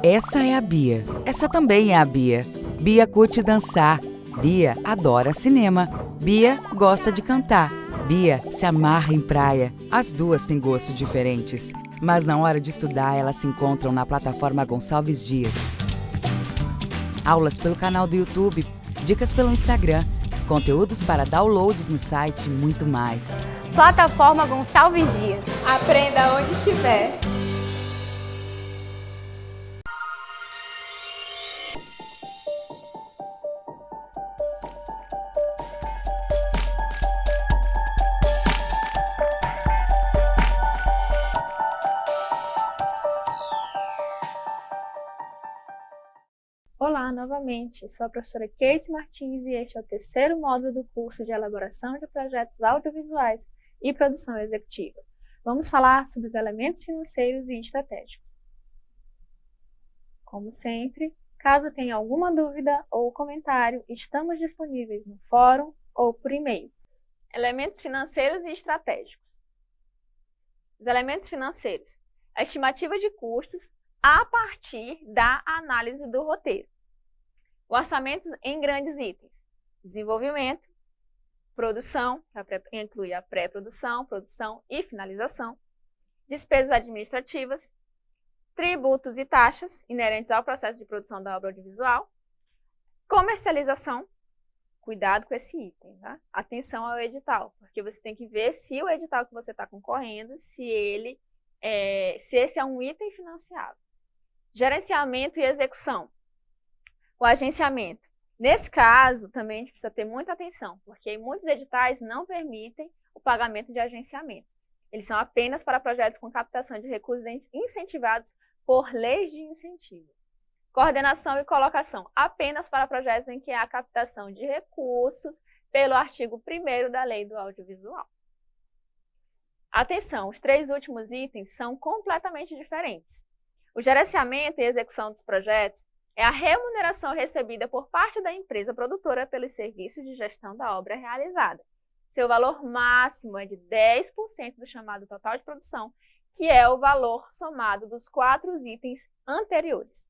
Essa é a Bia. Essa também é a Bia. Bia curte dançar. Bia adora cinema. Bia gosta de cantar. Bia se amarra em praia. As duas têm gostos diferentes, mas na hora de estudar elas se encontram na plataforma Gonçalves Dias. Aulas pelo canal do YouTube, dicas pelo Instagram, conteúdos para downloads no site e muito mais. Plataforma Gonçalves Dias. Aprenda onde estiver. Olá, novamente. Sou a professora Casey Martins e este é o terceiro módulo do curso de Elaboração de Projetos Audiovisuais e Produção Executiva. Vamos falar sobre os elementos financeiros e estratégicos. Como sempre, caso tenha alguma dúvida ou comentário, estamos disponíveis no fórum ou por e-mail. Elementos financeiros e estratégicos. Os elementos financeiros. A estimativa de custos a partir da análise do roteiro. O orçamento em grandes itens. Desenvolvimento, produção, que inclui a pré-produção, produção e finalização. Despesas administrativas, tributos e taxas inerentes ao processo de produção da obra audiovisual. Comercialização, cuidado com esse item, tá? Atenção ao edital, porque você tem que ver se o edital que você está concorrendo, se esse é um item financiado. Gerenciamento e execução. O agenciamento. Nesse caso, também a gente precisa ter muita atenção, porque muitos editais não permitem o pagamento de agenciamento. Eles são apenas para projetos com captação de recursos incentivados por leis de incentivo. Coordenação e colocação. Apenas para projetos em que há captação de recursos pelo artigo 1º da Lei do Audiovisual. Atenção, os três últimos itens são completamente diferentes. O gerenciamento e execução dos projetos é a remuneração recebida por parte da empresa produtora pelos serviços de gestão da obra realizada. Seu valor máximo é de 10% do chamado total de produção, que é o valor somado dos 4 itens anteriores.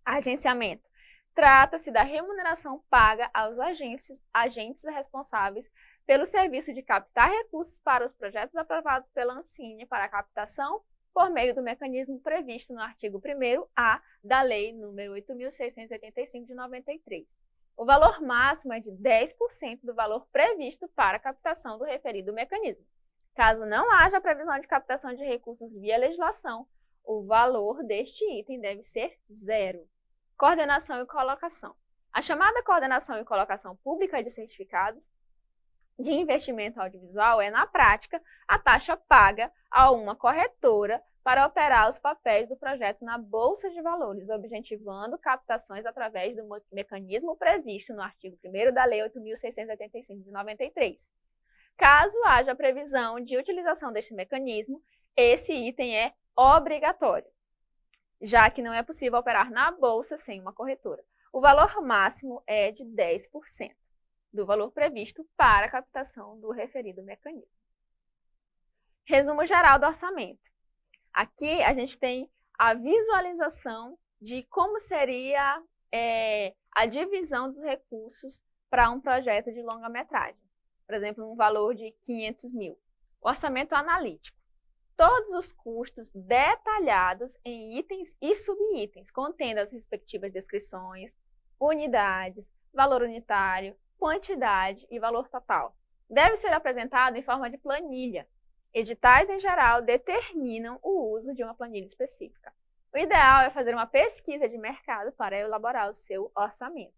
Agenciamento. Trata-se da remuneração paga aos agentes responsáveis pelo serviço de captar recursos para os projetos aprovados pela Ancine para a captação por meio do mecanismo previsto no artigo 1º-A da Lei nº 8.685 de 93. O valor máximo é de 10% do valor previsto para a captação do referido mecanismo. Caso não haja previsão de captação de recursos via legislação, o valor deste item deve ser zero. Coordenação e colocação. A chamada coordenação e colocação pública de certificados de investimento audiovisual é, na prática, a taxa paga a uma corretora para operar os papéis do projeto na Bolsa de Valores, objetivando captações através do mecanismo previsto no artigo 1º da Lei 8.685 de 93. Caso haja previsão de utilização deste mecanismo, esse item é obrigatório, já que não é possível operar na Bolsa sem uma corretora. O valor máximo é de 10% do valor previsto para a captação do referido mecanismo. Resumo geral do orçamento. Aqui a gente tem a visualização de como seria a divisão dos recursos para um projeto de longa-metragem. Por exemplo, um valor de 500 mil. O orçamento analítico. Todos os custos detalhados em itens e subitens, contendo as respectivas descrições, unidades, valor unitário, quantidade e valor total. Deve ser apresentado em forma de planilha. Editais, em geral, determinam o uso de uma planilha específica. O ideal é fazer uma pesquisa de mercado para elaborar o seu orçamento.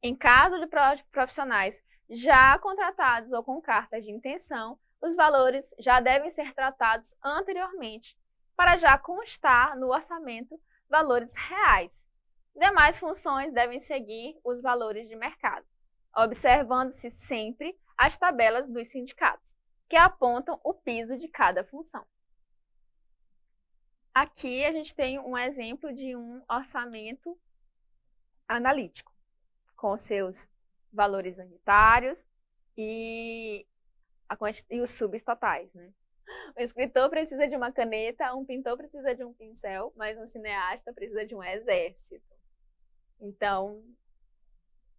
Em caso de profissionais já contratados ou com cartas de intenção, os valores já devem ser tratados anteriormente, para já constar no orçamento valores reais. Demais funções devem seguir os valores de mercado, observando-se sempre as tabelas dos sindicatos, que apontam o piso de cada função. Aqui a gente tem um exemplo de um orçamento analítico, com seus valores unitários e os subtotais, né? Um escritor precisa de uma caneta, um pintor precisa de um pincel, mas um cineasta precisa de um exército. Então,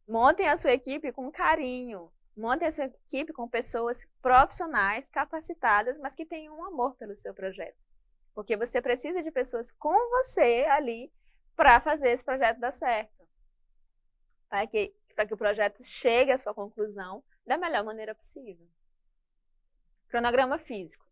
montem a sua equipe com carinho. Montem a sua equipe com pessoas profissionais, capacitadas, mas que tenham um amor pelo seu projeto. Porque você precisa de pessoas com você ali para fazer esse projeto dar certo. Para que o projeto chegue à sua conclusão da melhor maneira possível. Cronograma físico.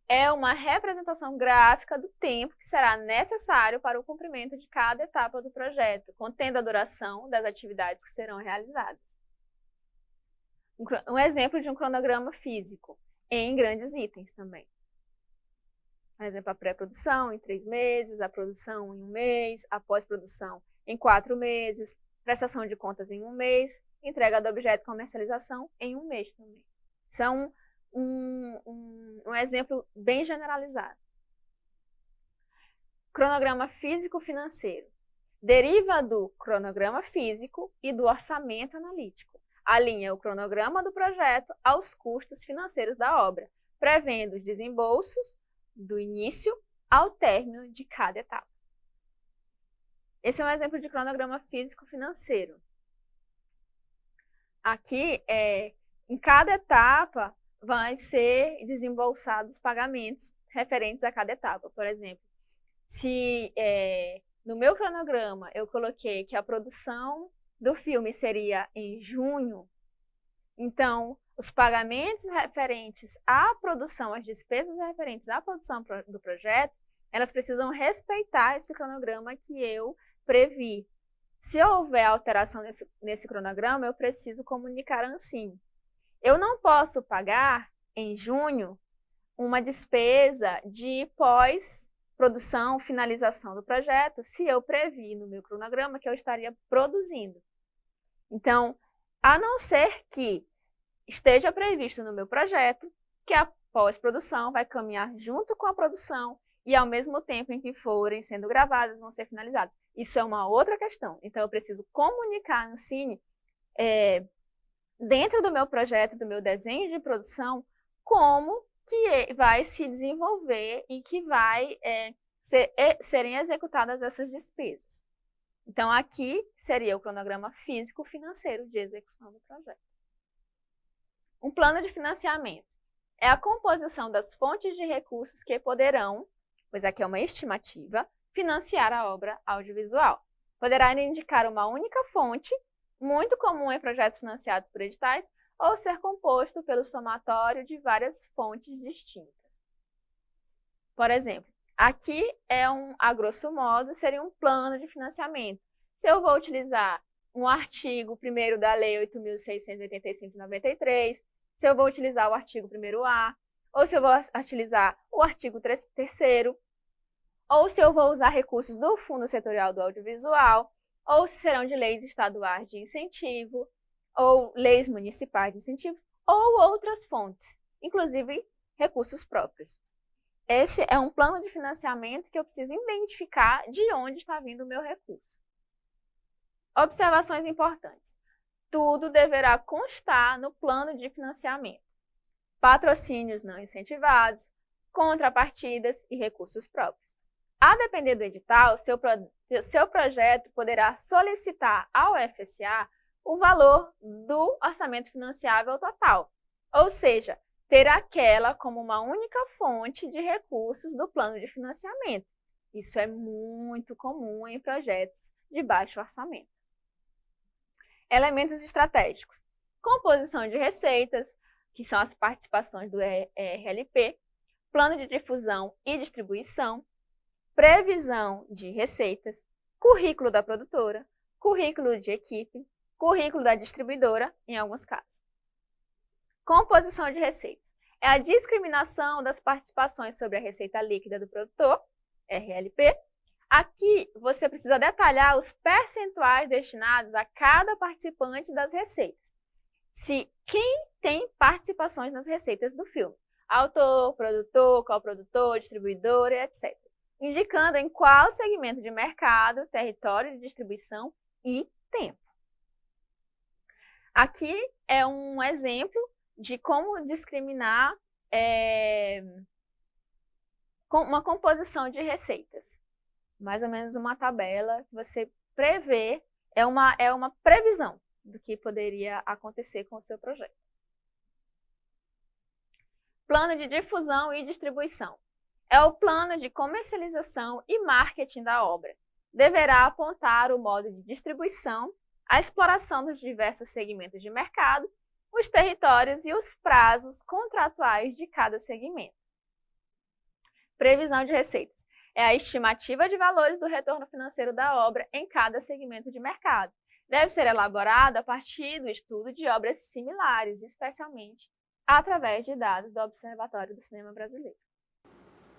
É uma representação gráfica do tempo que será necessário para o cumprimento de cada etapa do projeto, contendo a duração das atividades que serão realizadas. Um exemplo de um cronograma físico, em grandes itens também. Por exemplo, a pré-produção em 3 meses, a produção em 1 mês, a pós-produção em 4 meses, prestação de contas em 1 mês, entrega do objeto e comercialização em 1 mês também. Isso é um exemplo bem generalizado. Cronograma físico-financeiro. Deriva do cronograma físico e do orçamento analítico. Alinha o cronograma do projeto aos custos financeiros da obra, prevendo os desembolsos do início ao término de cada etapa. Esse é um exemplo de cronograma físico-financeiro. Aqui, em cada etapa, vai ser desembolsados pagamentos referentes a cada etapa. Por exemplo, se no meu cronograma eu coloquei que a produção do filme seria em junho, então os pagamentos referentes à produção, as despesas referentes à produção do projeto, elas precisam respeitar esse cronograma que eu previ. Se houver alteração nesse cronograma, eu preciso comunicar a Ancine. Eu não posso pagar, em junho, uma despesa de pós-produção, finalização do projeto, se eu previ no meu cronograma que eu estaria produzindo. Então, a não ser que esteja previsto no meu projeto que a pós-produção vai caminhar junto com a produção e ao mesmo tempo em que forem sendo gravadas, vão ser finalizadas. Isso é uma outra questão. Então, eu preciso comunicar a Ancine dentro do meu projeto, do meu desenho de produção, como que vai se desenvolver e que vai serem executadas essas despesas. Então, aqui seria o cronograma físico-financeiro de execução do projeto. Um plano de financiamento é a composição das fontes de recursos que poderão, pois aqui é uma estimativa, financiar a obra audiovisual. Poderá indicar uma única fonte, muito comum em projetos financiados por editais, ou ser composto pelo somatório de várias fontes distintas. Por exemplo, aqui a grosso modo, seria um plano de financiamento. Se eu vou utilizar um artigo 1º da Lei 8.685/93, se eu vou utilizar o artigo 1º-A, ou se eu vou utilizar o artigo 3º, ou se eu vou usar recursos do Fundo Setorial do Audiovisual, ou se serão de leis estaduais de incentivo, ou leis municipais de incentivo, ou outras fontes, inclusive recursos próprios. Esse é um plano de financiamento que eu preciso identificar de onde está vindo o meu recurso. Observações importantes. Tudo deverá constar no plano de financiamento. Patrocínios não incentivados, contrapartidas e recursos próprios. A depender do edital, seu projeto poderá solicitar ao FSA o valor do orçamento financiável total, ou seja, ter aquela como uma única fonte de recursos do plano de financiamento. Isso é muito comum em projetos de baixo orçamento. Elementos estratégicos. Composição de receitas, que são as participações do RLP, plano de difusão e distribuição, previsão de receitas, currículo da produtora, currículo de equipe, currículo da distribuidora, em alguns casos. Composição de receitas. É a discriminação das participações sobre a receita líquida do produtor, RLP. Aqui, você precisa detalhar os percentuais destinados a cada participante das receitas. Quem tem participações nas receitas do filme. Autor, produtor, coprodutor, distribuidor, etc. Indicando em qual segmento de mercado, território de distribuição e tempo. Aqui é um exemplo de como discriminar uma composição de receitas. Mais ou menos uma tabela que você prevê, é uma previsão do que poderia acontecer com o seu projeto. Plano de difusão e distribuição. É o plano de comercialização e marketing da obra. Deverá apontar o modo de distribuição, a exploração dos diversos segmentos de mercado, os territórios e os prazos contratuais de cada segmento. Previsão de receitas. É a estimativa de valores do retorno financeiro da obra em cada segmento de mercado. Deve ser elaborado a partir do estudo de obras similares, especialmente através de dados do Observatório do Cinema Brasileiro.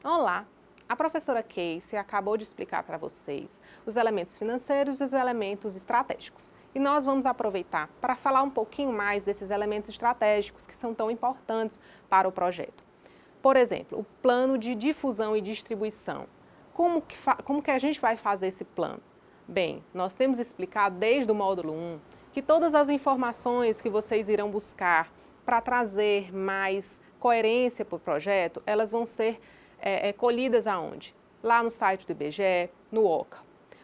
Olá! A professora Casey acabou de explicar para vocês os elementos financeiros e os elementos estratégicos. E nós vamos aproveitar para falar um pouquinho mais desses elementos estratégicos que são tão importantes para o projeto. Por exemplo, o plano de difusão e distribuição. Como que a gente vai fazer esse plano? Bem, nós temos explicado desde o módulo 1 que todas as informações que vocês irão buscar para trazer mais coerência para o projeto, elas vão ser colhidas aonde? Lá no site do IBGE, no OCA.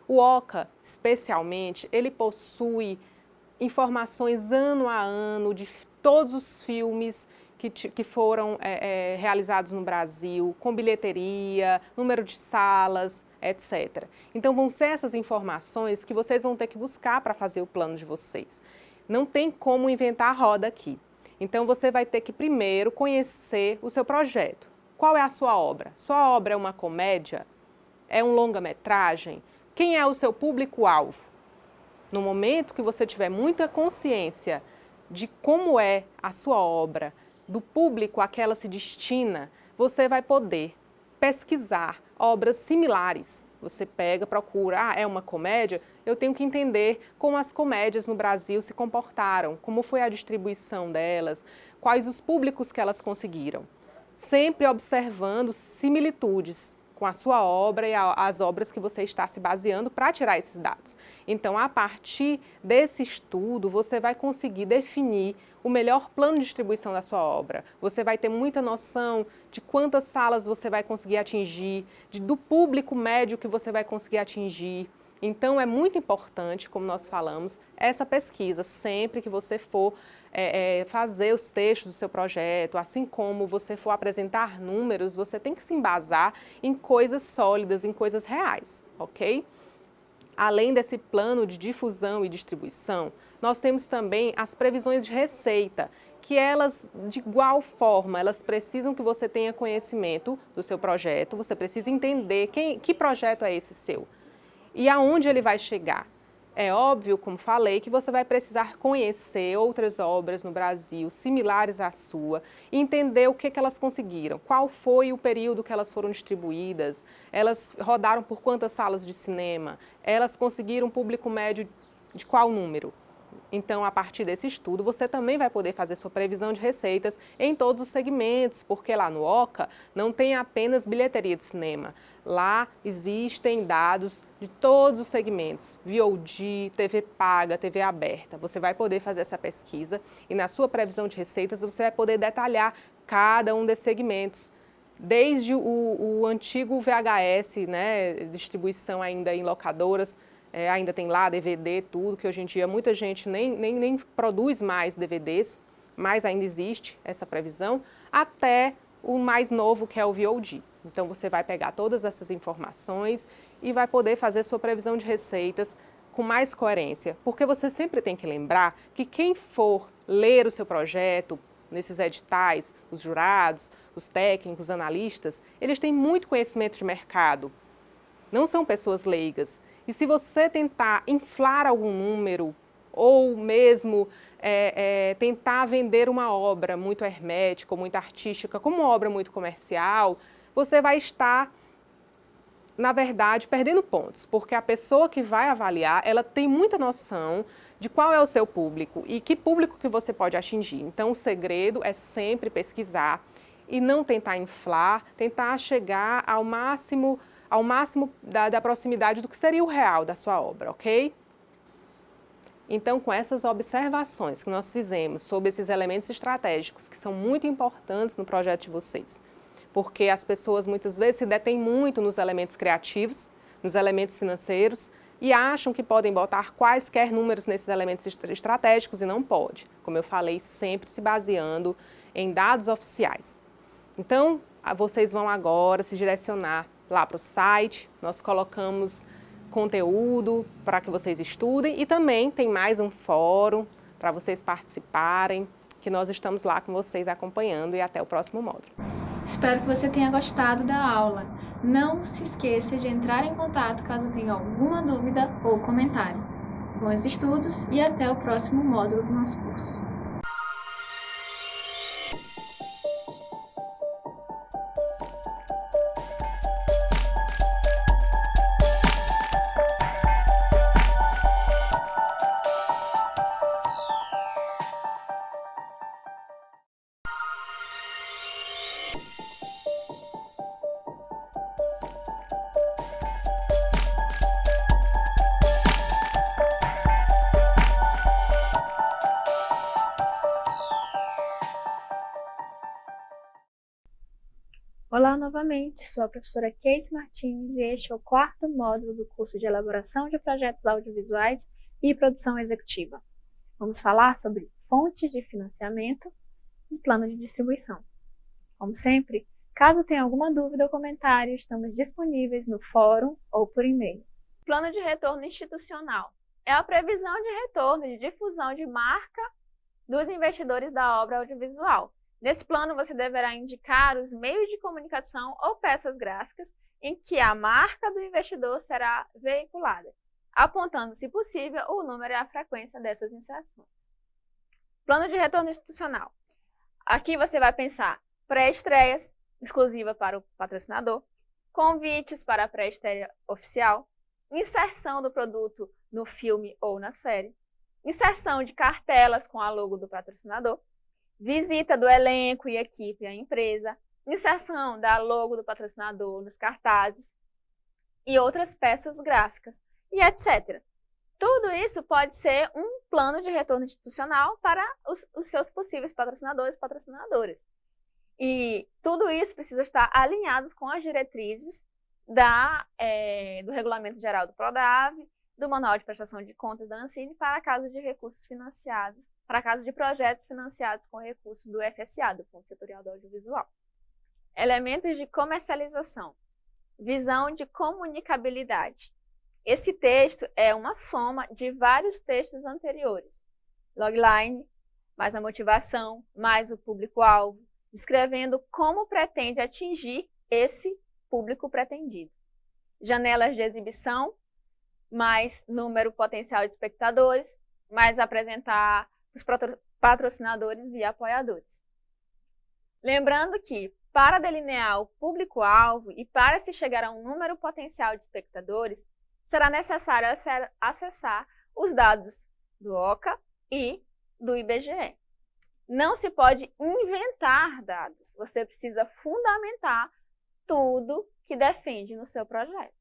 O OCA, especialmente, ele possui informações ano a ano de todos os filmes que foram realizados no Brasil, com bilheteria, número de salas, etc. Então, vão ser essas informações que vocês vão ter que buscar para fazer o plano de vocês. Não tem como inventar a roda aqui. Então, você vai ter que primeiro conhecer o seu projeto. Qual é a sua obra? Sua obra é uma comédia? É um longa-metragem? Quem é o seu público-alvo? No momento que você tiver muita consciência de como é a sua obra, do público a que ela se destina, você vai poder pesquisar obras similares. Você pega, procura, é uma comédia? Eu tenho que entender como as comédias no Brasil se comportaram, como foi a distribuição delas, quais os públicos que elas conseguiram. Sempre observando similitudes com a sua obra e as obras que você está se baseando para tirar esses dados. Então, a partir desse estudo, você vai conseguir definir o melhor plano de distribuição da sua obra. Você vai ter muita noção de quantas salas você vai conseguir atingir, do público médio que você vai conseguir atingir. Então, é muito importante, como nós falamos, essa pesquisa, sempre que você for fazer os textos do seu projeto, assim como você for apresentar números, você tem que se embasar em coisas sólidas, em coisas reais, ok? Além desse plano de difusão e distribuição, nós temos também as previsões de receita, que elas, de igual forma, elas precisam que você tenha conhecimento do seu projeto, você precisa entender que projeto é esse seu e aonde ele vai chegar. É óbvio, como falei, que você vai precisar conhecer outras obras no Brasil similares à sua e entender o que elas conseguiram, qual foi o período que elas foram distribuídas, elas rodaram por quantas salas de cinema, elas conseguiram um público médio de qual número. Então, a partir desse estudo, você também vai poder fazer sua previsão de receitas em todos os segmentos, porque lá no OCA não tem apenas bilheteria de cinema. Lá existem dados de todos os segmentos, VOD, TV paga, TV aberta. Você vai poder fazer essa pesquisa e na sua previsão de receitas você vai poder detalhar cada um desses segmentos. Desde o antigo VHS, né, distribuição ainda em locadoras, ainda tem lá DVD, tudo, que hoje em dia muita gente nem produz mais DVDs, mas ainda existe essa previsão, até o mais novo, que é o VOD. Então, você vai pegar todas essas informações e vai poder fazer sua previsão de receitas com mais coerência, porque você sempre tem que lembrar que quem for ler o seu projeto, nesses editais, os jurados, os técnicos, os analistas, eles têm muito conhecimento de mercado, não são pessoas leigas. E se você tentar inflar algum número ou mesmo tentar vender uma obra muito hermética, muito artística, como uma obra muito comercial, você vai estar, na verdade, perdendo pontos, porque a pessoa que vai avaliar, ela tem muita noção de qual é o seu público e que público que você pode atingir. Então, o segredo é sempre pesquisar e não tentar inflar, tentar chegar ao máximo da proximidade do que seria o real da sua obra, ok? Então, com essas observações que nós fizemos sobre esses elementos estratégicos, que são muito importantes no projeto de vocês, porque as pessoas muitas vezes se detêm muito nos elementos criativos, nos elementos financeiros, e acham que podem botar quaisquer números nesses elementos estratégicos e não pode. Como eu falei, sempre se baseando em dados oficiais. Então, vocês vão agora se direcionar lá para o site, nós colocamos conteúdo para que vocês estudem e também tem mais um fórum para vocês participarem, que nós estamos lá com vocês acompanhando e até o próximo módulo. Espero que você tenha gostado da aula. Não se esqueça de entrar em contato caso tenha alguma dúvida ou comentário. Bons estudos e até o próximo módulo do nosso curso. Olá novamente, sou a professora Casey Martins e este é o 4º módulo do curso de Elaboração de Projetos Audiovisuais e Produção Executiva. Vamos falar sobre fontes de financiamento e plano de distribuição. Como sempre, caso tenha alguma dúvida ou comentário, estamos disponíveis no fórum ou por e-mail. Plano de retorno institucional é a previsão de retorno de difusão de marca dos investidores da obra audiovisual. Nesse plano, você deverá indicar os meios de comunicação ou peças gráficas em que a marca do investidor será veiculada, apontando, se possível, o número e a frequência dessas inserções. Plano de retorno institucional. Aqui você vai pensar pré-estreias, exclusiva para o patrocinador, convites para a pré-estreia oficial, inserção do produto no filme ou na série, inserção de cartelas com a logo do patrocinador, visita do elenco e equipe à empresa, inserção da logo do patrocinador nos cartazes e outras peças gráficas, e etc. Tudo isso pode ser um plano de retorno institucional para os seus possíveis patrocinadores e patrocinadoras. E tudo isso precisa estar alinhado com as diretrizes do Regulamento Geral do Prodave, do Manual de Prestação de Contas da Ancine para casos de recursos financiados, para casos de projetos financiados com recursos do FSA, do Fundo Setorial do Audiovisual. Elementos de comercialização. Visão de comunicabilidade. Esse texto é uma soma de vários textos anteriores. Logline, mais a motivação, mais o público-alvo, descrevendo como pretende atingir esse público pretendido. Janelas de exibição, mais número potencial de espectadores, mais apresentar os patrocinadores e apoiadores. Lembrando que, para delinear o público-alvo e para se chegar a um número potencial de espectadores, será necessário acessar os dados do OCA e do IBGE. Não se pode inventar dados, você precisa fundamentar tudo que defende no seu projeto.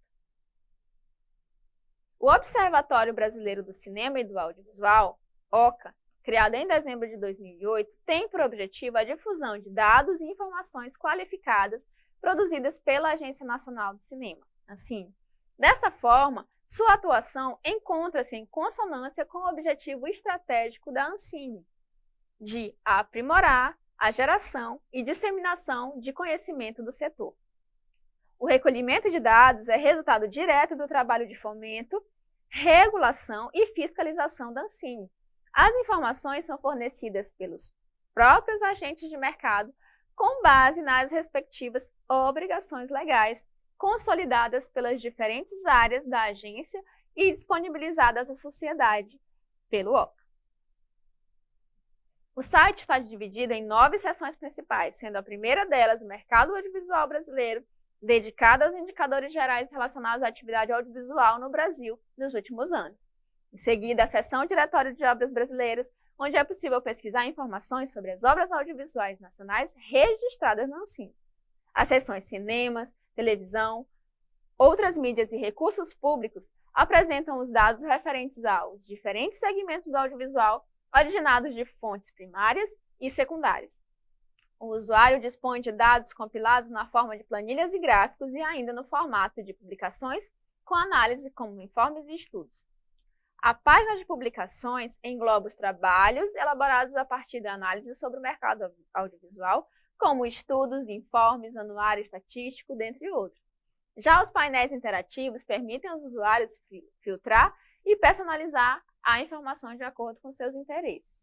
O Observatório Brasileiro do Cinema e do Audiovisual, OCA, criado em dezembro de 2008, tem por objetivo a difusão de dados e informações qualificadas produzidas pela Agência Nacional do Cinema, Ancine. Dessa forma, sua atuação encontra-se em consonância com o objetivo estratégico da Ancine, de aprimorar a geração e disseminação de conhecimento do setor. O recolhimento de dados é resultado direto do trabalho de fomento, regulação e fiscalização da Ancine. As informações são fornecidas pelos próprios agentes de mercado com base nas respectivas obrigações legais consolidadas pelas diferentes áreas da agência e disponibilizadas à sociedade pelo OCA. O site está dividido em 9 seções principais, sendo a primeira delas o mercado audiovisual brasileiro, dedicada aos indicadores gerais relacionados à atividade audiovisual no Brasil nos últimos anos. Em seguida, a seção Diretório de Obras Brasileiras, onde é possível pesquisar informações sobre as obras audiovisuais nacionais registradas na Ancine. As seções Cinemas, Televisão, Outras Mídias e Recursos Públicos apresentam os dados referentes aos diferentes segmentos do audiovisual, originados de fontes primárias e secundárias. O usuário dispõe de dados compilados na forma de planilhas e gráficos e ainda no formato de publicações, com análise como informes e estudos. A página de publicações engloba os trabalhos elaborados a partir da análise sobre o mercado audiovisual, como estudos, informes, anuário estatístico, dentre outros. Já os painéis interativos permitem aos usuários filtrar e personalizar a informação de acordo com seus interesses.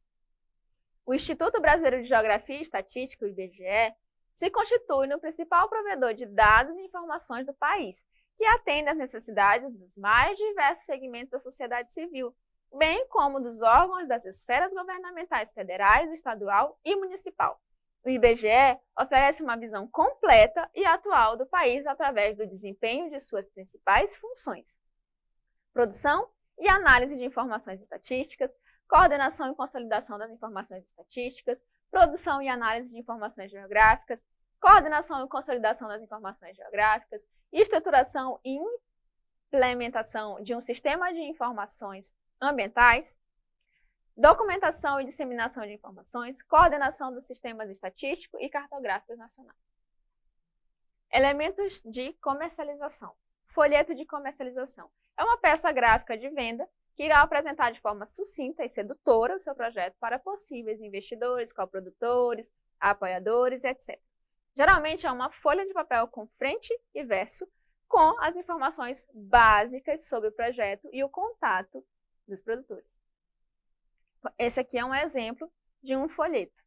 O Instituto Brasileiro de Geografia e Estatística, o IBGE, se constitui no principal provedor de dados e informações do país, que atende às necessidades dos mais diversos segmentos da sociedade civil, bem como dos órgãos das esferas governamentais federais, estadual e municipal. O IBGE oferece uma visão completa e atual do país através do desempenho de suas principais funções: produção e análise de informações estatísticas, coordenação e consolidação das informações estatísticas, produção e análise de informações geográficas, coordenação e consolidação das informações geográficas, estruturação e implementação de um sistema de informações ambientais, documentação e disseminação de informações, coordenação dos sistemas estatísticos e cartográficos nacionais. Elementos de comercialização. Folheto de comercialização. É uma peça gráfica de venda que irá apresentar de forma sucinta e sedutora o seu projeto para possíveis investidores, coprodutores, apoiadores, etc. Geralmente é uma folha de papel com frente e verso, com as informações básicas sobre o projeto e o contato dos produtores. Esse aqui é um exemplo de um folheto.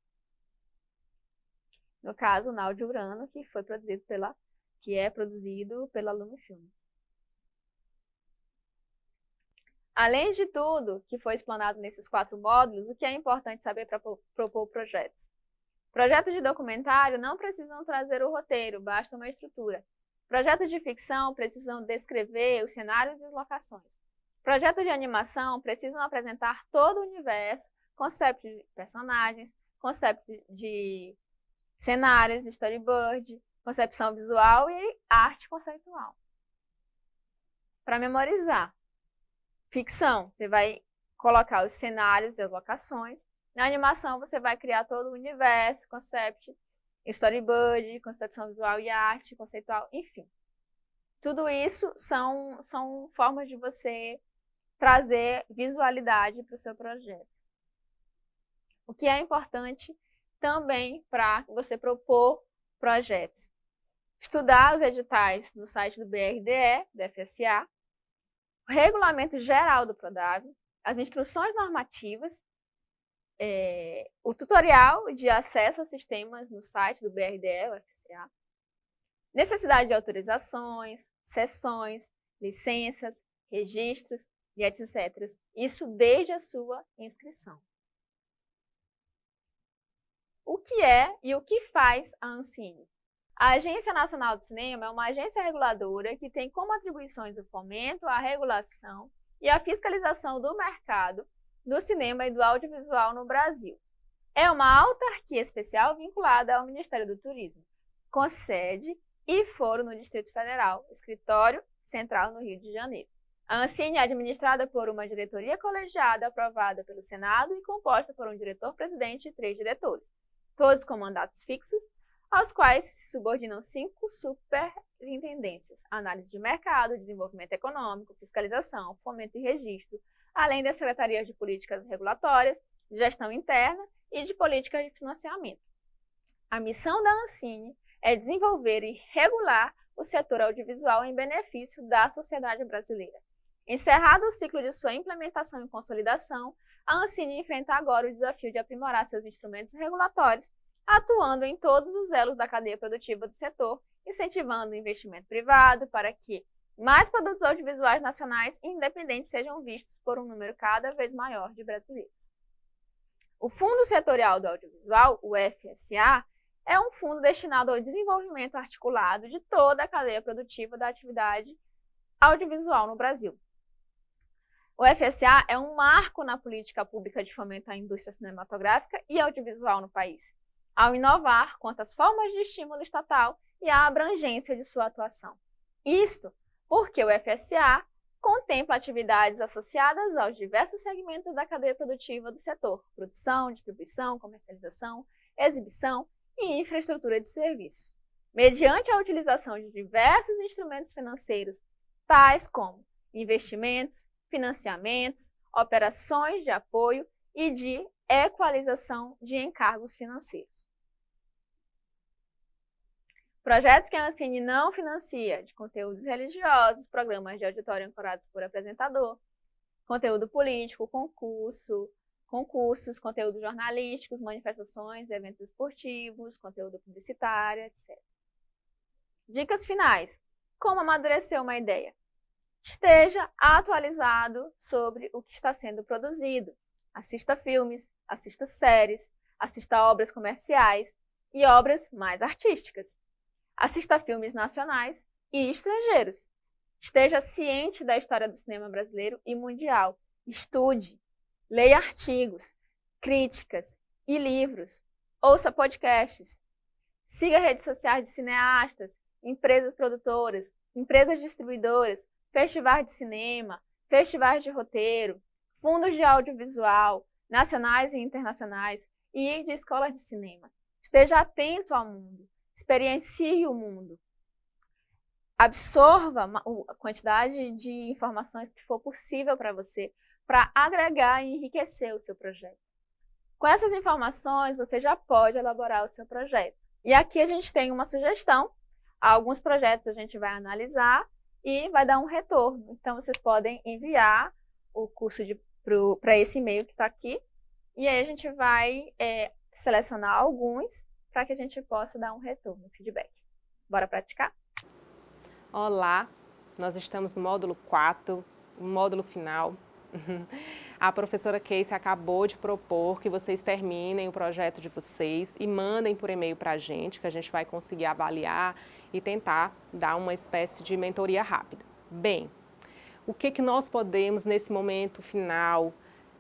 No caso, o Náudio Urano, que é produzido pela Lumifilmes. Além de tudo que foi explanado nesses 4 módulos, o que é importante saber para propor projetos? Projetos de documentário não precisam trazer o roteiro, basta uma estrutura. Projetos de ficção precisam descrever os cenários e locações. Projetos de animação precisam apresentar todo o universo, conceitos de personagens, conceitos de cenários, storyboard, concepção visual e arte conceitual. Para memorizar. Ficção, você vai colocar os cenários e as locações. Na animação, você vai criar todo o universo, concept, storyboard, concepção visual e arte conceitual, enfim. Tudo isso são formas de você trazer visualidade para o seu projeto. O que é importante também para você propor projetos. Estudar os editais no site do BRDE, do FSA, o regulamento geral do Prodave, as instruções normativas, o tutorial de acesso a sistemas no site do BRDE, o FSA, necessidade de autorizações, sessões, licenças, registros e etc. Isso desde a sua inscrição. O que é e o que faz a Ancine? A Agência Nacional do Cinema é uma agência reguladora que tem como atribuições o fomento, a regulação e a fiscalização do mercado do cinema e do audiovisual no Brasil. É uma autarquia especial vinculada ao Ministério do Turismo, com sede e foro no Distrito Federal, escritório central no Rio de Janeiro. A Ancine é administrada por uma diretoria colegiada aprovada pelo Senado e composta por um diretor-presidente e 3 diretores, todos com mandatos fixos, aos quais se subordinam 5 superintendências: análise de mercado, desenvolvimento econômico, fiscalização, fomento e registro, além das secretarias de políticas regulatórias, de gestão interna e de políticas de financiamento. A missão da Ancine é desenvolver e regular o setor audiovisual em benefício da sociedade brasileira. Encerrado o ciclo de sua implementação e consolidação, a Ancine enfrenta agora o desafio de aprimorar seus instrumentos regulatórios, atuando em todos os elos da cadeia produtiva do setor, incentivando o investimento privado para que mais produtos audiovisuais nacionais e independentes sejam vistos por um número cada vez maior de brasileiros. O Fundo Setorial do Audiovisual, o FSA, é um fundo destinado ao desenvolvimento articulado de toda a cadeia produtiva da atividade audiovisual no Brasil. O FSA é um marco na política pública de fomento à indústria cinematográfica e audiovisual no país, ao inovar quanto às formas de estímulo estatal e à abrangência de sua atuação. Isto porque o FSA contempla atividades associadas aos diversos segmentos da cadeia produtiva do setor: produção, distribuição, comercialização, exibição e infraestrutura de serviços, mediante a utilização de diversos instrumentos financeiros, tais como investimentos, financiamentos, operações de apoio e de equalização de encargos financeiros. Projetos que a Ancine não financia, de conteúdos religiosos, programas de auditório ancorados por apresentador, conteúdo político, concursos, conteúdos jornalísticos, manifestações, eventos esportivos, conteúdo publicitário, etc. Dicas finais. Como amadurecer uma ideia? Esteja atualizado sobre o que está sendo produzido. Assista filmes, assista séries, assista obras comerciais e obras mais artísticas. Assista filmes nacionais e estrangeiros. Esteja ciente da história do cinema brasileiro e mundial. Estude, leia artigos, críticas e livros. Ouça podcasts. Siga redes sociais de cineastas, empresas produtoras, empresas distribuidoras, festivais de cinema, festivais de roteiro, fundos de audiovisual, nacionais e internacionais e de escolas de cinema. Esteja atento ao mundo. Experiencie o mundo. Absorva a quantidade de informações que for possível para você, para agregar e enriquecer o seu projeto. Com essas informações, você já pode elaborar o seu projeto. E aqui a gente tem uma sugestão. Alguns projetos a gente vai analisar e vai dar um retorno. Então, vocês podem enviar o curso para esse e-mail que está aqui. E aí a gente vai selecionar alguns para que a gente possa dar um retorno, um feedback. Bora praticar? Olá, nós estamos no módulo 4, no módulo final. A professora Casey acabou de propor que vocês terminem o projeto de vocês e mandem por e-mail para a gente, que a gente vai conseguir avaliar e tentar dar uma espécie de mentoria rápida. Bem, o que nós podemos, nesse momento final,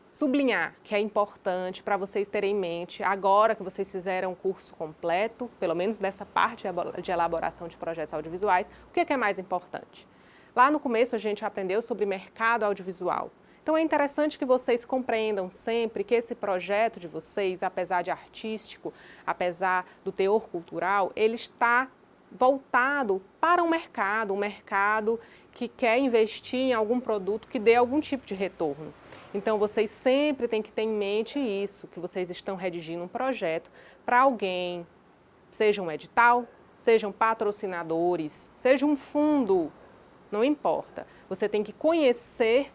sublinhar que é importante para vocês terem em mente, agora que vocês fizeram o curso completo, pelo menos dessa parte de elaboração de projetos audiovisuais, o que é mais importante? Lá no começo a gente aprendeu sobre mercado audiovisual. Então é interessante que vocês compreendam sempre que esse projeto de vocês, apesar de artístico, apesar do teor cultural, ele está voltado para um mercado que quer investir em algum produto que dê algum tipo de retorno. Então, vocês sempre têm que ter em mente isso, que vocês estão redigindo um projeto para alguém, seja um edital, sejam patrocinadores, seja um fundo, não importa. Você tem que conhecer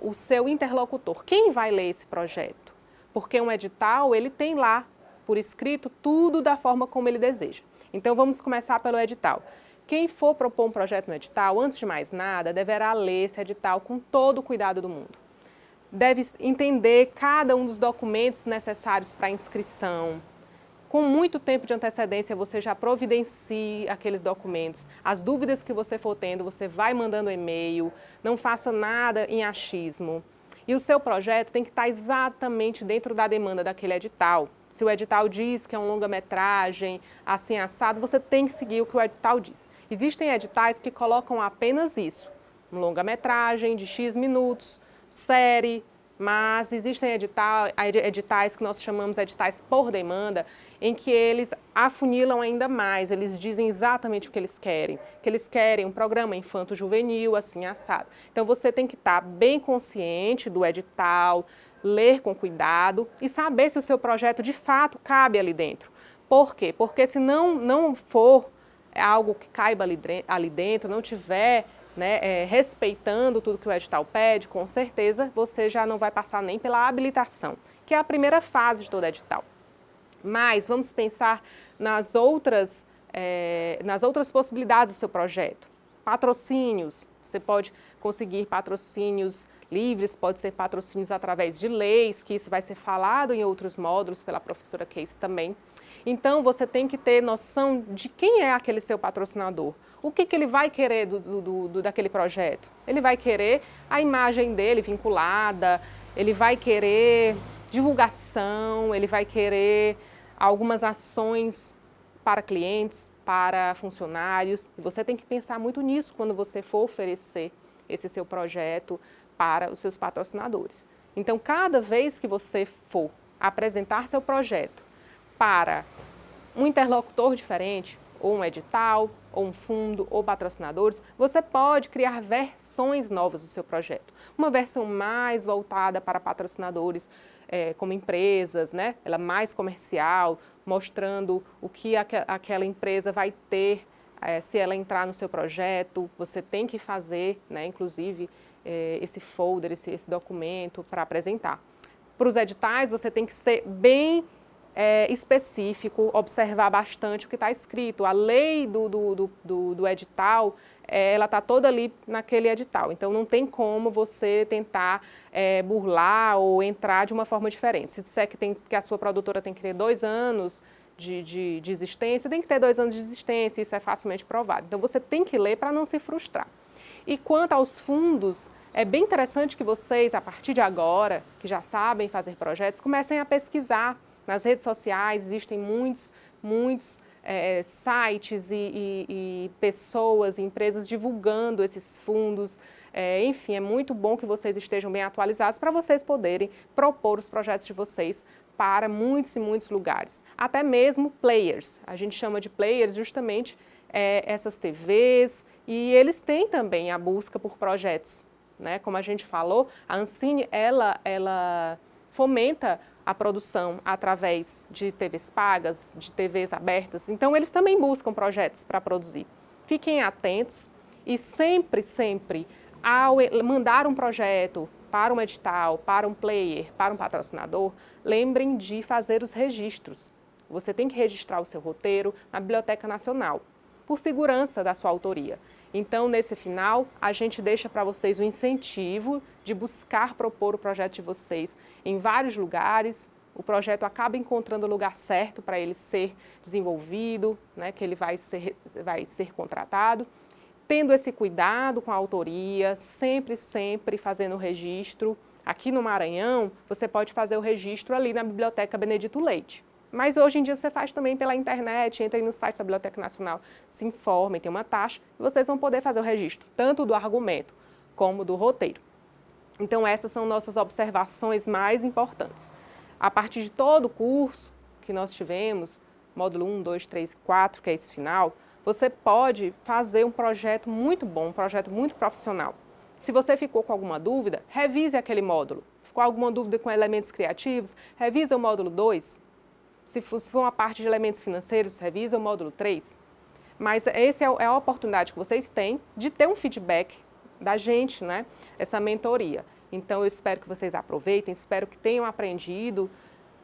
o seu interlocutor. Quem vai ler esse projeto? Porque um edital, ele tem lá, por escrito, tudo da forma como ele deseja. Então, vamos começar pelo edital. Quem for propor um projeto no edital, antes de mais nada, deverá ler esse edital com todo o cuidado do mundo. Deve entender cada um dos documentos necessários para a inscrição. Com muito tempo de antecedência, você já providencia aqueles documentos. As dúvidas que você for tendo, você vai mandando e-mail. Não faça nada em achismo. E o seu projeto tem que estar exatamente dentro da demanda daquele edital. Se o edital diz que é um longa-metragem, assim assado, você tem que seguir o que o edital diz. Existem editais que colocam apenas isso. Um longa-metragem de X minutos, série, mas existem editais que nós chamamos de editais por demanda, em que eles afunilam ainda mais, eles dizem exatamente o que eles querem um programa infanto-juvenil, assim, assado. Então, você tem que estar bem consciente do edital, ler com cuidado e saber se o seu projeto, de fato, cabe ali dentro. Por quê? Porque se não for algo que caiba ali dentro, não tiver respeitando tudo que o edital pede, com certeza você já não vai passar nem pela habilitação, que é a primeira fase de todo edital. Mas vamos pensar nas outras possibilidades do seu projeto. Patrocínios, você pode conseguir patrocínios livres, pode ser patrocínios através de leis, que isso vai ser falado em outros módulos pela professora Casey também. Então, você tem que ter noção de quem é aquele seu patrocinador. O que ele vai querer daquele projeto? Ele vai querer a imagem dele vinculada, ele vai querer divulgação, ele vai querer algumas ações para clientes, para funcionários. E você tem que pensar muito nisso quando você for oferecer esse seu projeto para os seus patrocinadores. Então, cada vez que você for apresentar seu projeto para um interlocutor diferente, ou um edital, ou um fundo, ou patrocinadores, você pode criar versões novas do seu projeto. Uma versão mais voltada para patrocinadores, como empresas, né? Ela mais comercial, mostrando o que aquela empresa vai ter se ela entrar no seu projeto. Você tem que fazer, né, inclusive, esse folder, esse documento para apresentar. Para os editais, você tem que ser bem específico, observar bastante o que está escrito. A lei do edital, ela está toda ali naquele edital. Então, não tem como você tentar burlar ou entrar de uma forma diferente. Se disser que a sua produtora tem que ter 2 anos de existência, tem que ter 2 anos de existência, isso é facilmente provado. Então, você tem que ler para não se frustrar. E quanto aos fundos, é bem interessante que vocês, a partir de agora, que já sabem fazer projetos, comecem a pesquisar. Nas redes sociais existem muitos sites e pessoas, empresas divulgando esses fundos. Enfim, é muito bom que vocês estejam bem atualizados para vocês poderem propor os projetos de vocês para muitos e muitos lugares. Até mesmo players. A gente chama de players justamente essas TVs, e eles têm também a busca por projetos, né? Como a gente falou, a Ancine, ela fomenta a produção através de TVs pagas, de TVs abertas. Então, eles também buscam projetos para produzir. Fiquem atentos e sempre, ao mandar um projeto para um edital, para um player, para um patrocinador, lembrem de fazer os registros. Você tem que registrar o seu roteiro na Biblioteca Nacional, por segurança da sua autoria. Então, nesse final, a gente deixa para vocês o incentivo de buscar propor o projeto de vocês em vários lugares. O projeto acaba encontrando o lugar certo para ele ser desenvolvido, né, que ele vai ser contratado. Tendo esse cuidado com a autoria, sempre fazendo o registro. Aqui no Maranhão, você pode fazer o registro ali na Biblioteca Benedito Leite. Mas hoje em dia você faz também pela internet, entrem no site da Biblioteca Nacional, se informem, tem uma taxa, e vocês vão poder fazer o registro, tanto do argumento como do roteiro. Então, essas são nossas observações mais importantes. A partir de todo o curso que nós tivemos, módulo 1, 2, 3 e 4, que é esse final, você pode fazer um projeto muito bom, um projeto muito profissional. Se você ficou com alguma dúvida, revise aquele módulo. Ficou alguma dúvida com elementos criativos, revise o módulo 2. Se for uma parte de elementos financeiros, revisa o módulo 3. Mas essa é a oportunidade que vocês têm de ter um feedback da gente, né? Essa mentoria. Então, eu espero que vocês aproveitem, espero que tenham aprendido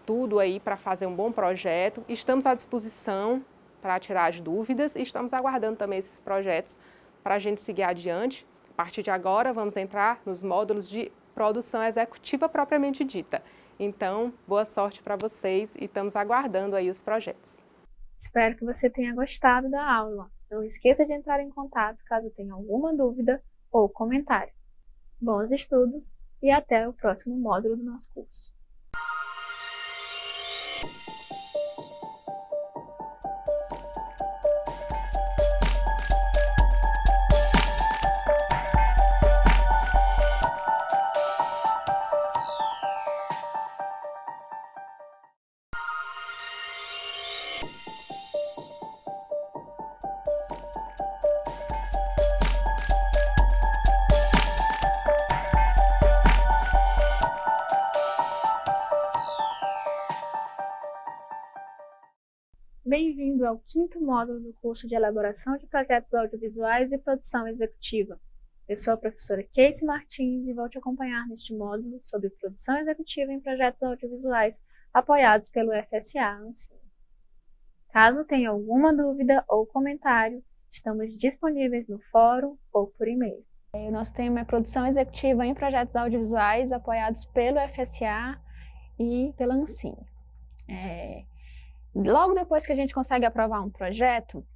tudo aí para fazer um bom projeto. Estamos à disposição para tirar as dúvidas e estamos aguardando também esses projetos para a gente seguir adiante. A partir de agora, vamos entrar nos módulos de produção executiva propriamente dita. Então, boa sorte para vocês e estamos aguardando aí os projetos. Espero que você tenha gostado da aula. Não esqueça de entrar em contato caso tenha alguma dúvida ou comentário. Bons estudos e até o próximo módulo do nosso curso. Bem-vindo ao 5º módulo do curso de Elaboração de Projetos Audiovisuais e Produção Executiva. Eu sou a professora Casey Martins e vou te acompanhar neste módulo sobre produção executiva em projetos audiovisuais apoiados pelo FSA Ancine. Caso tenha alguma dúvida ou comentário, estamos disponíveis no fórum ou por e-mail. O nosso tema é produção executiva em projetos audiovisuais apoiados pelo FSA e pela Ancine. Logo depois que a gente consegue aprovar um projeto,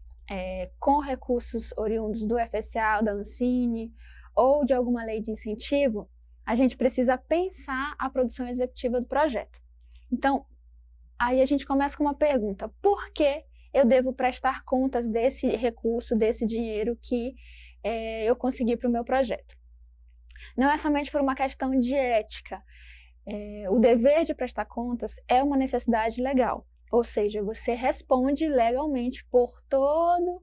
com recursos oriundos do FSA, da Ancine ou de alguma lei de incentivo, a gente precisa pensar a produção executiva do projeto. Então, aí a gente começa com uma pergunta: por que eu devo prestar contas desse recurso, desse dinheiro que eu consegui para o meu projeto? Não é somente por uma questão de ética. O dever de prestar contas é uma necessidade legal, ou seja, você responde legalmente por toda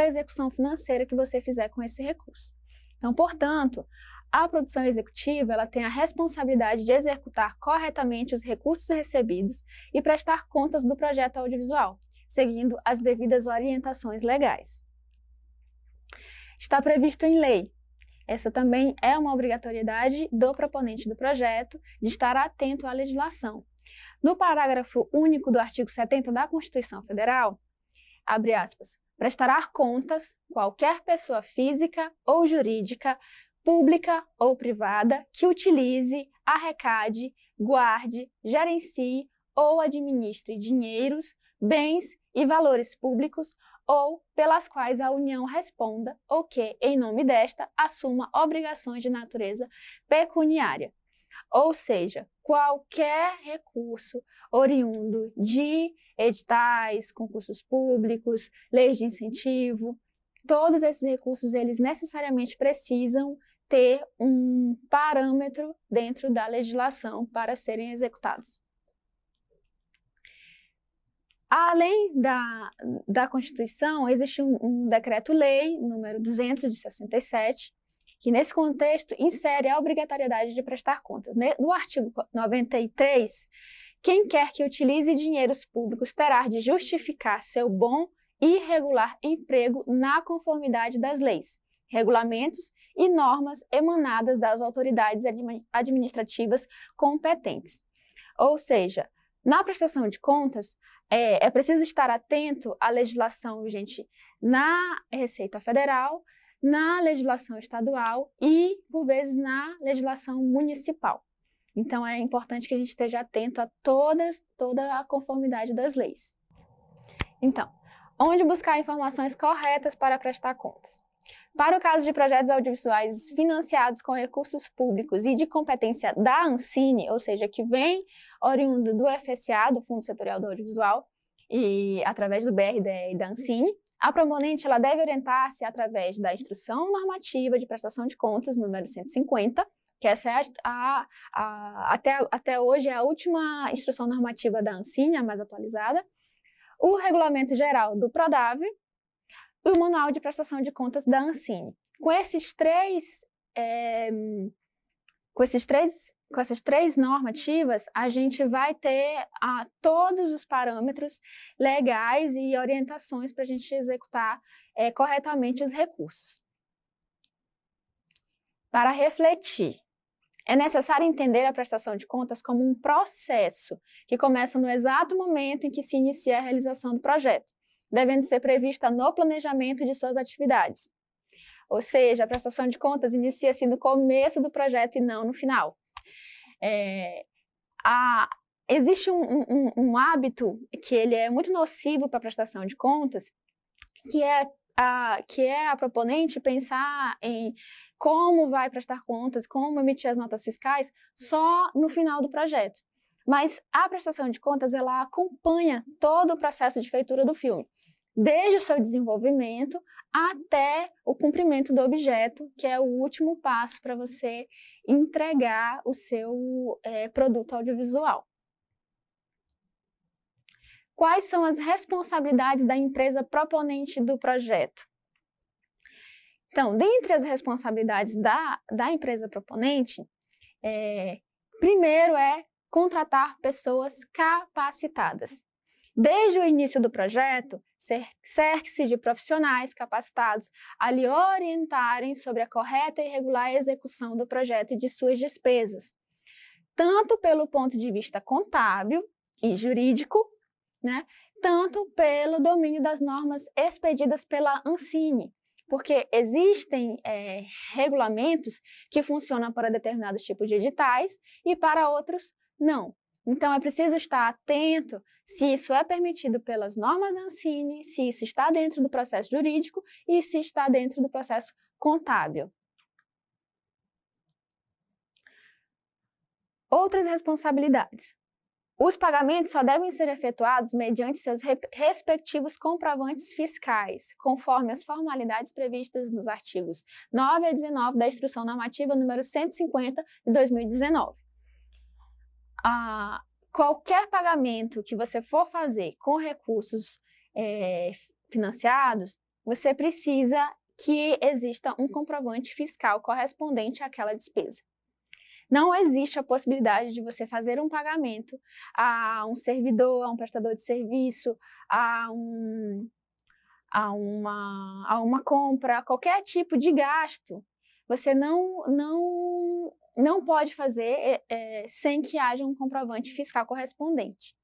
a execução financeira que você fizer com esse recurso. Então, portanto, a produção executiva ela tem a responsabilidade de executar corretamente os recursos recebidos e prestar contas do projeto audiovisual, seguindo as devidas orientações legais. Está previsto em lei. Essa também é uma obrigatoriedade do proponente do projeto de estar atento à legislação. No parágrafo único do artigo 70 da Constituição Federal, abre aspas, prestará contas qualquer pessoa física ou jurídica, pública ou privada, que utilize, arrecade, guarde, gerencie ou administre dinheiros, bens e valores públicos ou pelas quais a União responda ou que, em nome desta, assuma obrigações de natureza pecuniária. Ou seja, qualquer recurso oriundo de editais, concursos públicos, leis de incentivo, todos esses recursos, eles necessariamente precisam ter um parâmetro dentro da legislação para serem executados. Além da Constituição, existe um decreto-lei, número 200/67, que nesse contexto insere a obrigatoriedade de prestar contas. No artigo 93, quem quer que utilize dinheiros públicos terá de justificar seu bom e regular emprego na conformidade das leis, regulamentos e normas emanadas das autoridades administrativas competentes. Ou seja, na prestação de contas, é preciso estar atento à legislação vigente na Receita Federal, na legislação estadual e, por vezes, na legislação municipal. Então, é importante que a gente esteja atento a toda a conformidade das leis. Então, onde buscar informações corretas para prestar contas? Para o caso de projetos audiovisuais financiados com recursos públicos e de competência da Ancine, ou seja, que vem oriundo do FSA, do Fundo Setorial do Audiovisual, e através do BRDE e da Ancine, a proponente ela deve orientar-se através da Instrução Normativa de Prestação de Contas, número 150, que essa é até hoje é a última instrução normativa da Ancine, a mais atualizada, o Regulamento Geral do Prodave, e o Manual de Prestação de Contas da Ancine. Com essas três normativas, a gente vai ter todos os parâmetros legais e orientações para a gente executar corretamente os recursos. Para refletir, é necessário entender a prestação de contas como um processo que começa no exato momento em que se inicia a realização do projeto, devendo ser prevista no planejamento de suas atividades. Ou seja, a prestação de contas inicia-se no começo do projeto e não no final. Existe um hábito que ele é muito nocivo para a prestação de contas, que é a proponente pensar em como vai prestar contas, como emitir as notas fiscais só no final do projeto. Mas a prestação de contas, ela acompanha todo o processo de feitura do filme, desde o seu desenvolvimento até o cumprimento do objeto, que é o último passo para você entregar o seu produto audiovisual. Quais são as responsabilidades da empresa proponente do projeto? Então, dentre as responsabilidades da empresa proponente, primeiro é contratar pessoas capacitadas. Desde o início do projeto, cerque-se de profissionais capacitados a lhe orientarem sobre a correta e regular execução do projeto e de suas despesas, tanto pelo ponto de vista contábil e jurídico, né, tanto pelo domínio das normas expedidas pela Ancine, porque existem regulamentos que funcionam para determinados tipos de editais e para outros não. Então, é preciso estar atento se isso é permitido pelas normas da Ancine, se isso está dentro do processo jurídico e se está dentro do processo contábil. Outras responsabilidades. Os pagamentos só devem ser efetuados mediante seus respectivos comprovantes fiscais, conforme as formalidades previstas nos artigos 9 a 19 da Instrução Normativa número 150 de 2019. Qualquer pagamento que você for fazer com recursos financiados, você precisa que exista um comprovante fiscal correspondente àquela despesa. Não existe a possibilidade de você fazer um pagamento a um servidor, a um prestador de serviço, a uma compra, qualquer tipo de gasto. Você não pode fazer sem que haja um comprovante fiscal correspondente.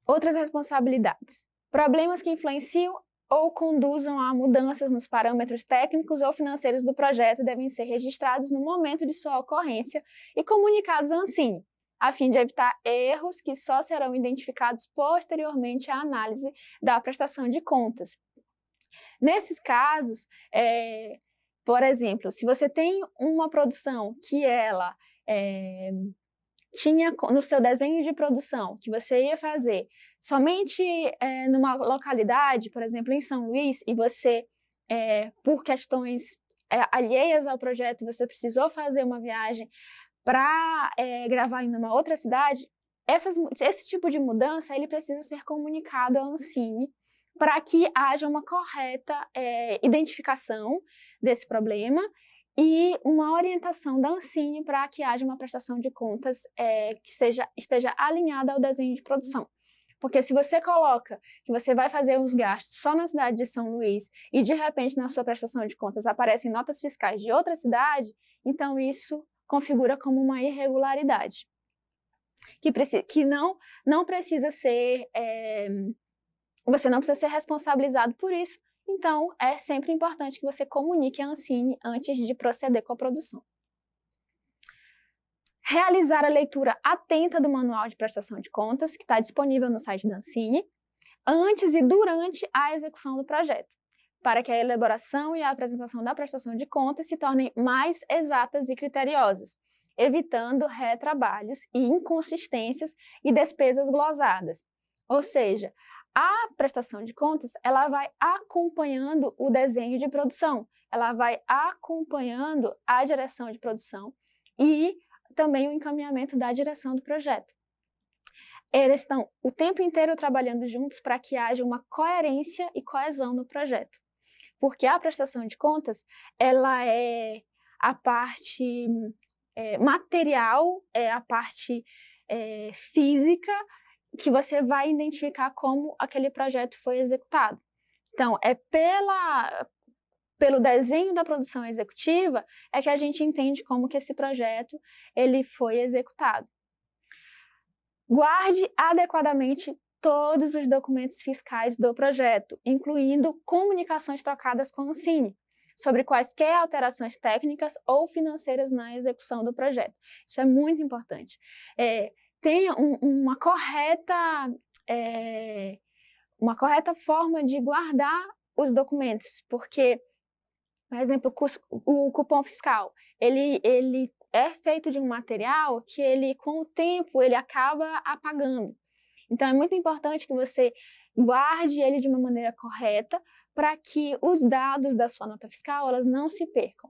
Outras responsabilidades. Problemas que influenciam ou conduzam a mudanças nos parâmetros técnicos ou financeiros do projeto devem ser registrados no momento de sua ocorrência e comunicados à Ancine, a fim de evitar erros que só serão identificados posteriormente à análise da prestação de contas. Nesses casos, por exemplo, se você tem uma produção que ela tinha no seu desenho de produção que você ia fazer somente numa localidade, por exemplo, em São Luís, e você, por questões alheias ao projeto, você precisou fazer uma viagem para gravar em uma outra cidade, esse tipo de mudança ele precisa ser comunicado à Ancine para que haja uma correta identificação desse problema e uma orientação da Ancine para que haja uma prestação de contas que esteja alinhada ao desenho de produção. Porque se você coloca que você vai fazer os gastos só na cidade de São Luís e de repente na sua prestação de contas aparecem notas fiscais de outra cidade, então isso configura como uma irregularidade. Que não precisa ser, você não precisa ser responsabilizado por isso, então é sempre importante que você comunique à Ancine antes de proceder com a produção. Realizar a leitura atenta do Manual de Prestação de Contas, que está disponível no site da Ancine, antes e durante a execução do projeto, para que a elaboração e a apresentação da prestação de contas se tornem mais exatas e criteriosas, evitando retrabalhos e inconsistências e despesas glosadas. Ou seja, a prestação de contas, ela vai acompanhando o desenho de produção, ela vai acompanhando a direção de produção e também o encaminhamento da direção do projeto. Eles estão o tempo inteiro trabalhando juntos para que haja uma coerência e coesão no projeto. Porque a prestação de contas, ela é a parte material, é a parte física que você vai identificar como aquele projeto foi executado. Então, pelo desenho da produção executiva, é que a gente entende como que esse projeto ele foi executado. Guarde adequadamente todos os documentos fiscais do projeto, incluindo comunicações trocadas com a Ancine, sobre quaisquer alterações técnicas ou financeiras na execução do projeto. Isso é muito importante. Tenha uma correta forma de guardar os documentos, porque, por exemplo, o cupom fiscal, ele é feito de um material que ele, com o tempo, ele acaba apagando. Então, é muito importante que você guarde ele de uma maneira correta para que os dados da sua nota fiscal elas não se percam.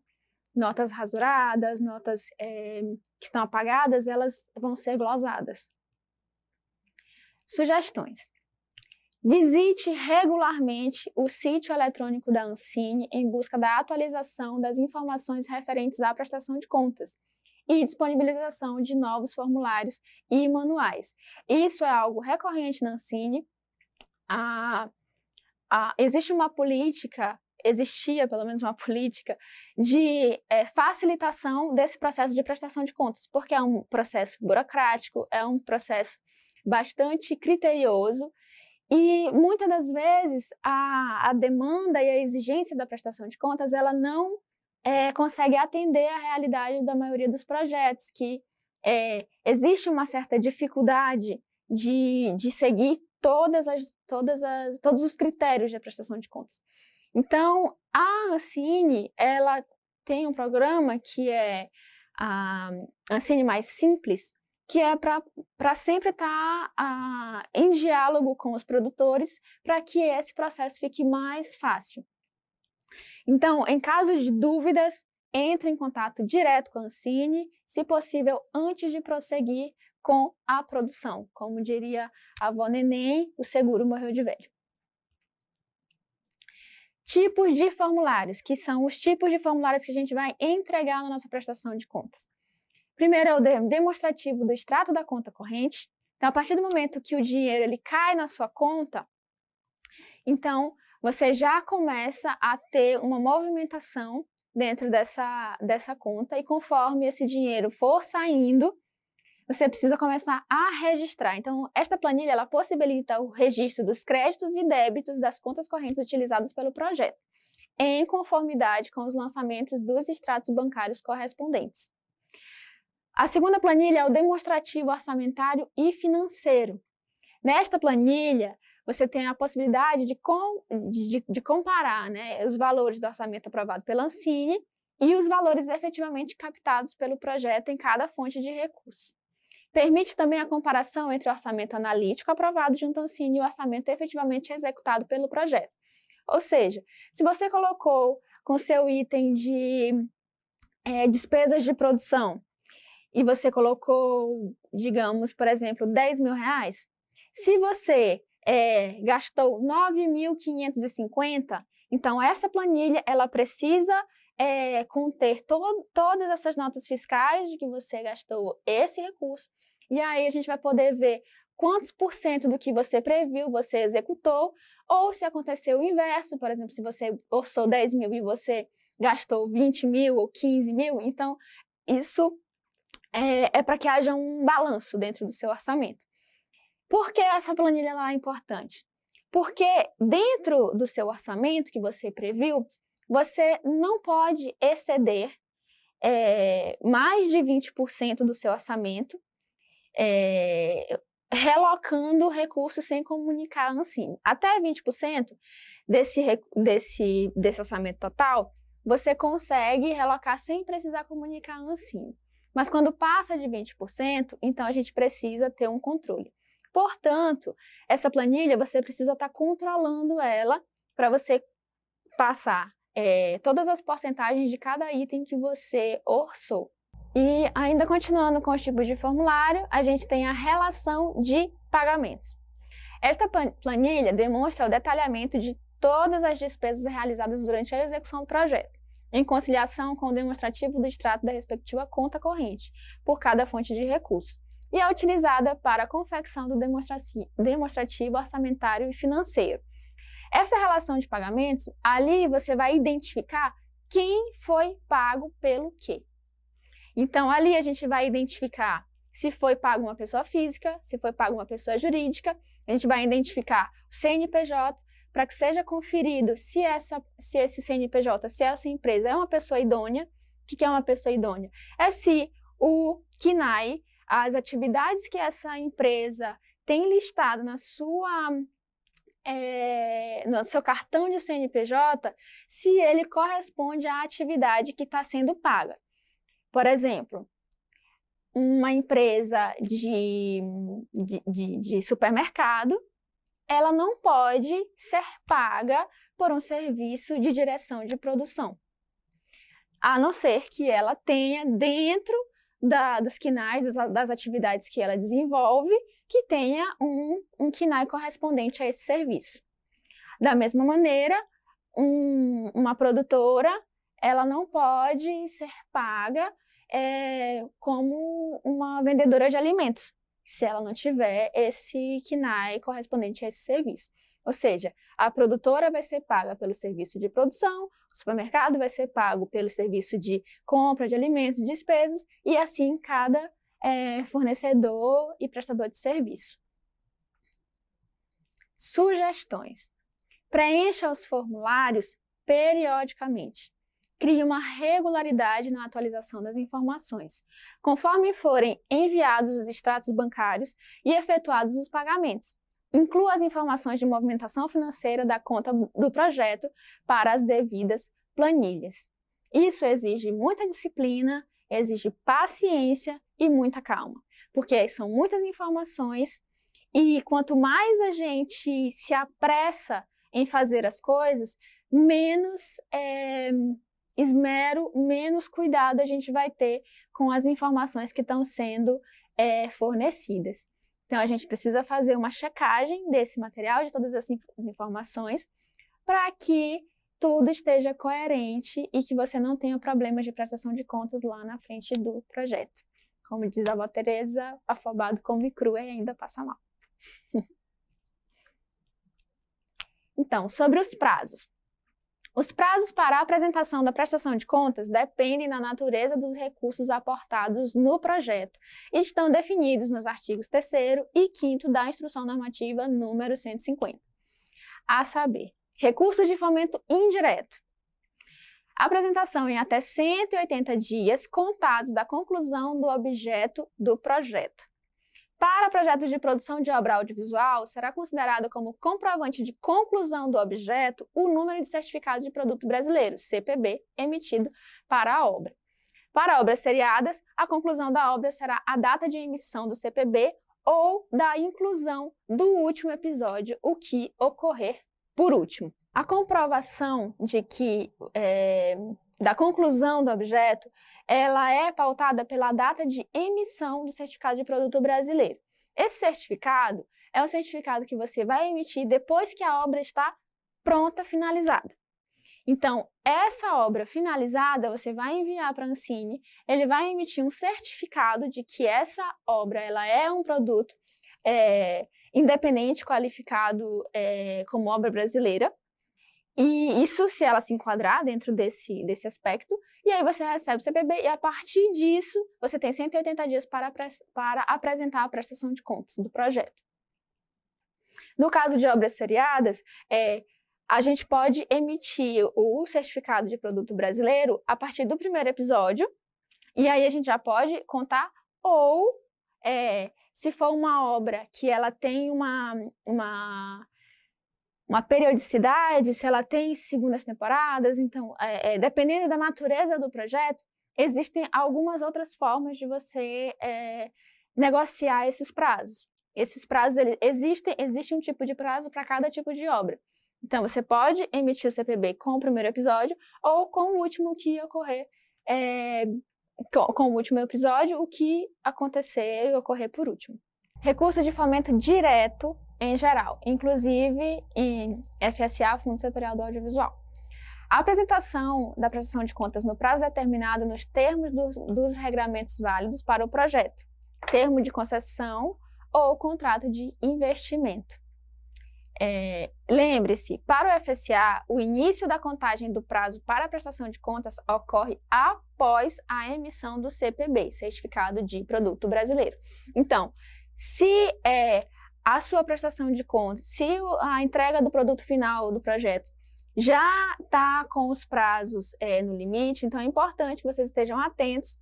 Notas rasuradas, notas que estão apagadas, elas vão ser glosadas. Sugestões. Visite regularmente o sítio eletrônico da Ancine em busca da atualização das informações referentes à prestação de contas e disponibilização de novos formulários e manuais. Isso é algo recorrente na Ancine. Existia pelo menos uma política de facilitação desse processo de prestação de contas, porque é um processo burocrático, é um processo bastante criterioso e muitas das vezes a demanda e a exigência da prestação de contas ela não consegue atender à realidade da maioria dos projetos, que existe uma certa dificuldade de seguir todos os critérios de prestação de contas. Então, a Ancine, ela tem um programa que é a Ancine Mais Simples, que é para sempre estar em diálogo com os produtores, para que esse processo fique mais fácil. Então, em caso de dúvidas, entre em contato direto com a Ancine, se possível, antes de prosseguir com a produção. Como diria a avó Neném, o seguro morreu de velho. Tipos de formulários, que são os tipos de formulários que a gente vai entregar na nossa prestação de contas. Primeiro é o demonstrativo do extrato da conta corrente. Então, a partir do momento que o dinheiro ele cai na sua conta, então você já começa a ter uma movimentação dentro dessa conta, e conforme esse dinheiro for saindo, você precisa começar a registrar. Então, esta planilha ela possibilita o registro dos créditos e débitos das contas correntes utilizadas pelo projeto, em conformidade com os lançamentos dos extratos bancários correspondentes. A segunda planilha é o demonstrativo orçamentário e financeiro. Nesta planilha, você tem a possibilidade de comparar, né, os valores do orçamento aprovado pela Ancine e os valores efetivamente captados pelo projeto em cada fonte de recurso. Permite também a comparação entre o orçamento analítico aprovado junto à Ancine e o orçamento efetivamente executado pelo projeto. Ou seja, se você colocou com seu item de despesas de produção e você colocou, digamos, por exemplo, R$10.000, se você gastou 9.550, então essa planilha ela precisa conter todas essas notas fiscais de que você gastou esse recurso, e aí a gente vai poder ver quantos por cento do que você previu você executou, ou se aconteceu o inverso, por exemplo, se você orçou 10.000 e você gastou 20.000 ou 15.000, então isso é para que haja um balanço dentro do seu orçamento. Por que essa planilha lá é importante? Porque dentro do seu orçamento que você previu, você não pode exceder mais de 20% do seu orçamento, relocando recursos sem comunicar a Ancine. Até 20% desse orçamento total, você consegue relocar sem precisar comunicar a Ancine. Mas quando passa de 20%, então a gente precisa ter um controle. Portanto, essa planilha você precisa estar controlando ela para você passar todas as porcentagens de cada item que você orçou. E ainda continuando com os tipos de formulário, a gente tem a relação de pagamentos. Esta planilha demonstra o detalhamento de todas as despesas realizadas durante a execução do projeto, em conciliação com o demonstrativo do extrato da respectiva conta corrente, por cada fonte de recurso, e é utilizada para a confecção do demonstrativo orçamentário e financeiro. Essa relação de pagamentos, ali você vai identificar quem foi pago pelo quê. Então, ali a gente vai identificar se foi pago uma pessoa física, se foi pago uma pessoa jurídica, a gente vai identificar o CNPJ, para que seja conferido se esse CNPJ, se essa empresa é uma pessoa idônea. O que é uma pessoa idônea? É se o CNAE, as atividades que essa empresa tem listado no seu cartão de CNPJ, se ele corresponde à atividade que está sendo paga. Por exemplo, uma empresa de supermercado, ela não pode ser paga por um serviço de direção de produção, a não ser que ela tenha dentro dos KNAIs, das atividades que ela desenvolve, que tenha um KNAI correspondente a esse serviço. Da mesma maneira, uma produtora, ela não pode ser paga como uma vendedora de alimentos, se ela não tiver esse KNAI correspondente a esse serviço. Ou seja, a produtora vai ser paga pelo serviço de produção, o supermercado vai ser pago pelo serviço de compra de alimentos e despesas, e assim cada fornecedor e prestador de serviço. Sugestões. Preencha os formulários periodicamente. Crie uma regularidade na atualização das informações, conforme forem enviados os extratos bancários e efetuados os pagamentos. Inclua as informações de movimentação financeira da conta do projeto para as devidas planilhas. Isso exige muita disciplina, exige paciência e muita calma. porque são muitas informações e quanto mais a gente se apressa em fazer as coisas, menos esmero, menos cuidado a gente vai ter com as informações que estão sendo fornecidas. Então, a gente precisa fazer uma checagem desse material, de todas essas informações, para que tudo esteja coerente e que você não tenha problemas de prestação de contas lá na frente do projeto. Como diz a avó Teresa, afobado come cru e ainda passa mal. Então, sobre os prazos. Os prazos para a apresentação da prestação de contas dependem da natureza dos recursos aportados no projeto e estão definidos nos artigos 3º e 5º da Instrução Normativa número 150. A saber, recursos de fomento indireto. Apresentação em até 180 dias contados da conclusão do objeto do projeto. Para projetos de produção de obra audiovisual, será considerado como comprovante de conclusão do objeto o número de certificado de produto brasileiro, CPB, emitido para a obra. Para obras seriadas, a conclusão da obra será a data de emissão do CPB ou da inclusão do último episódio, o que ocorrer por último. A comprovação de que da conclusão do objeto, ela é pautada pela data de emissão do certificado de produto brasileiro. Esse certificado é o certificado que você vai emitir depois que a obra está pronta, finalizada. Então, essa obra finalizada, você vai enviar para a Ancine, ele vai emitir um certificado de que essa obra ela é um produto independente, qualificado como obra brasileira. E isso, se ela se enquadrar dentro desse aspecto, e aí você recebe o CPB, e a partir disso, você tem 180 dias para apresentar a prestação de contas do projeto. No caso de obras seriadas, a gente pode emitir o certificado de produto brasileiro a partir do primeiro episódio, e aí a gente já pode contar, ou se for uma obra que ela tem uma periodicidade, se ela tem segundas temporadas, então, dependendo da natureza do projeto, existem algumas outras formas de você negociar esses prazos. Esses prazos, existe um tipo de prazo para cada tipo de obra. Então, você pode emitir o CPB com o primeiro episódio ou com o último que ocorrer, com o último episódio, o que acontecer e ocorrer por último. Recurso de fomento direto em geral, inclusive em FSA, Fundo Setorial do Audiovisual. A apresentação da prestação de contas no prazo determinado nos termos dos regramentos válidos para o projeto, termo de concessão ou contrato de investimento. Lembre-se, para o FSA, o início da contagem do prazo para a prestação de contas ocorre após a emissão do CPB, Certificado de Produto Brasileiro. Então, se a sua prestação de contas, se a entrega do produto final do projeto já está com os prazos no limite, então é importante que vocês estejam atentos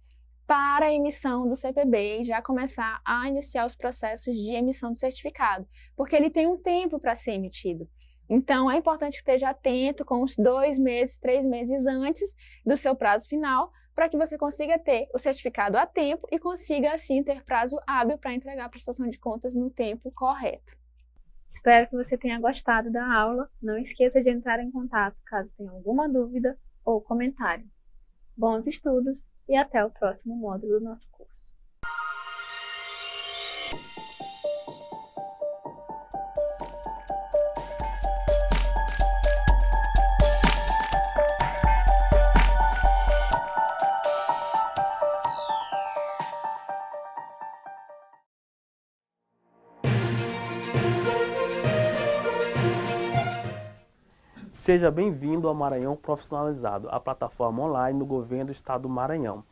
para a emissão do CPB e já começar a iniciar os processos de emissão do certificado, porque ele tem um tempo para ser emitido. Então, é importante que esteja atento com uns 2 meses, 3 meses antes do seu prazo final, para que você consiga ter o certificado a tempo e consiga, assim, ter prazo hábil para entregar a prestação de contas no tempo correto. Espero que você tenha gostado da aula. Não esqueça de entrar em contato caso tenha alguma dúvida ou comentário. Bons estudos e até o próximo módulo do nosso curso. Seja bem-vindo ao Maranhão Profissionalizado, a plataforma online do governo do estado do Maranhão.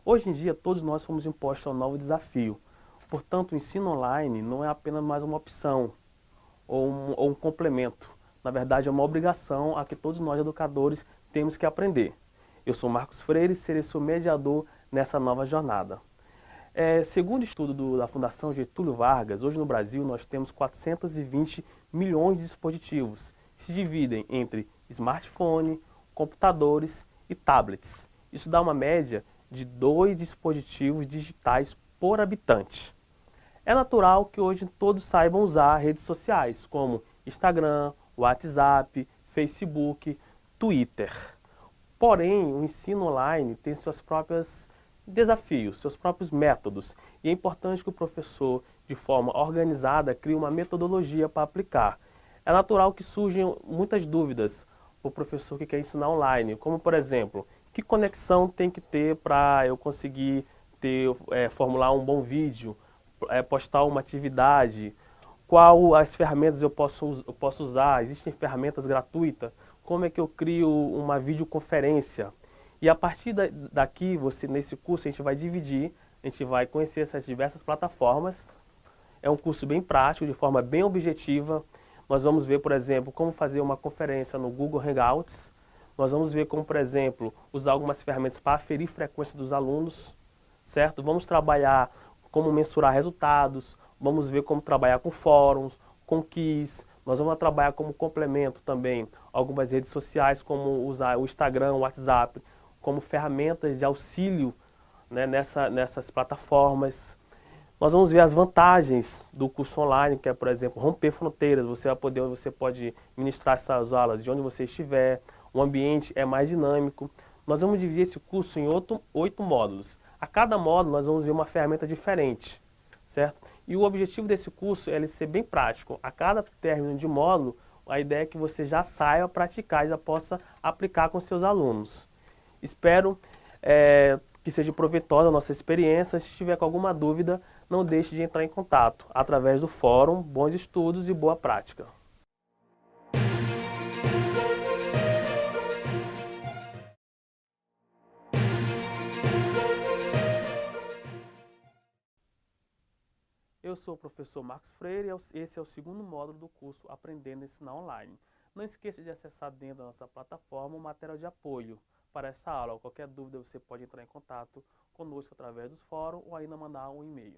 Hoje em dia, todos nós fomos impostos a um novo desafio. Portanto, o ensino online não é apenas mais uma opção ou um complemento. Na verdade, é uma obrigação a que todos nós, educadores, temos que aprender. Eu sou Marcos Freire e serei seu mediador nessa nova jornada. Segundo estudo da Fundação Getúlio Vargas, hoje no Brasil nós temos 420 milhões de dispositivos, que se dividem entre smartphone, computadores e tablets. Isso dá uma média de 2 dispositivos digitais por habitante. É natural que hoje todos saibam usar redes sociais, como Instagram, WhatsApp, Facebook, Twitter. Porém, o ensino online tem seus próprios desafios, seus próprios métodos. E é importante que o professor, de forma organizada, crie uma metodologia para aplicar. É natural que surjam muitas dúvidas para o professor que quer ensinar online, como, por exemplo, que conexão tem que ter para eu conseguir formular um bom vídeo, postar uma atividade, qual as ferramentas eu posso usar, existem ferramentas gratuitas, como é que eu crio uma videoconferência. E a partir daqui, nesse curso, a gente vai dividir, a gente vai conhecer essas diversas plataformas. É um curso bem prático, de forma bem objetiva. Nós vamos ver, por exemplo, como fazer uma conferência no Google Hangouts. Nós vamos ver como, por exemplo, usar algumas ferramentas para aferir frequência dos alunos, certo? Vamos trabalhar como mensurar resultados, vamos ver como trabalhar com fóruns, com quiz. Nós vamos trabalhar como complemento também algumas redes sociais, como usar o Instagram, o WhatsApp, como ferramentas de auxílio, né, nessas plataformas. Nós vamos ver as vantagens do curso online, que é, por exemplo, romper fronteiras. Você pode ministrar essas aulas de onde você estiver, o ambiente é mais dinâmico. Nós vamos dividir esse curso em 8 módulos. A cada módulo nós vamos ver uma ferramenta diferente, certo? E o objetivo desse curso é ele ser bem prático. A cada término de módulo, a ideia é que você já saiba praticar e já possa aplicar com seus alunos. Espero que seja proveitosa a nossa experiência. Se tiver com alguma dúvida, não deixe de entrar em contato através do fórum. Bons estudos e boa prática. Eu sou o professor Marcos Freire e esse é o segundo módulo do curso Aprendendo a Ensinar Online. Não esqueça de acessar dentro da nossa plataforma o material de apoio para essa aula. Qualquer dúvida você pode entrar em contato conosco através dos fóruns ou ainda mandar um e-mail.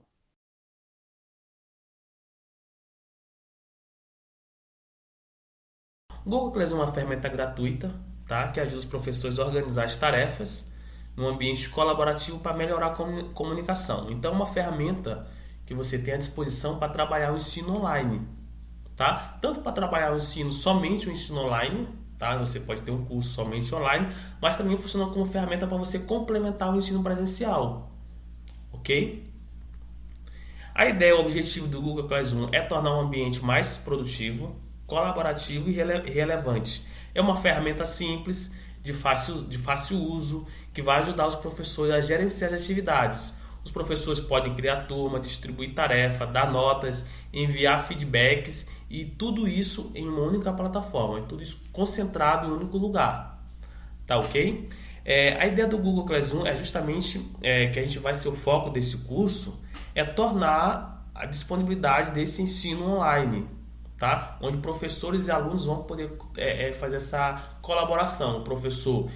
O Google Classroom é uma ferramenta gratuita, tá? Que ajuda os professores a organizar as tarefas num ambiente colaborativo para melhorar a comunicação. Então é uma ferramenta que você tem à disposição para trabalhar o ensino online, tá? Tanto para trabalhar somente o ensino online, tá? Você pode ter um curso somente online, mas também funciona como ferramenta para você complementar o ensino presencial, ok? A ideia, o objetivo do Google Classroom é tornar um ambiente mais produtivo, colaborativo e relevante. É uma ferramenta simples, de fácil uso, que vai ajudar os professores a gerenciar as atividades. Os professores podem criar turma, distribuir tarefa, dar notas, enviar feedbacks e tudo isso em uma única plataforma, tudo isso concentrado em um único lugar, tá ok? A ideia do Google Classroom é justamente que a gente vai ser o foco desse curso, é tornar a disponibilidade desse ensino online, tá? Onde professores e alunos vão poder fazer essa colaboração. O professor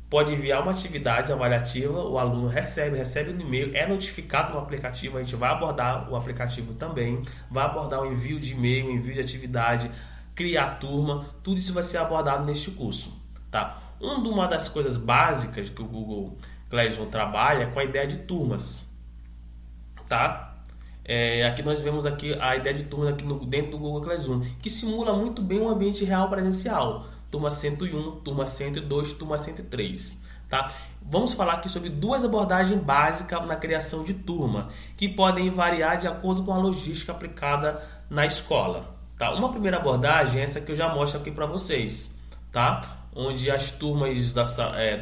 pode enviar uma atividade avaliativa, o aluno recebe um e-mail, é notificado no aplicativo, a gente vai abordar o aplicativo também, vai abordar o envio de e-mail, o envio de atividade, criar turma, tudo isso vai ser abordado neste curso, tá? Uma das coisas básicas que o Google Classroom trabalha é com a ideia de turmas, tá? Aqui nós vemos aqui a ideia de turmas aqui dentro do Google Classroom, que simula muito bem um ambiente real presencial. Turma 101, turma 102, turma 103, tá? Vamos falar aqui sobre duas abordagens básicas na criação de turma, que podem variar de acordo com a logística aplicada na escola, tá? Uma primeira abordagem é essa que eu já mostro aqui para vocês, tá? Onde as turmas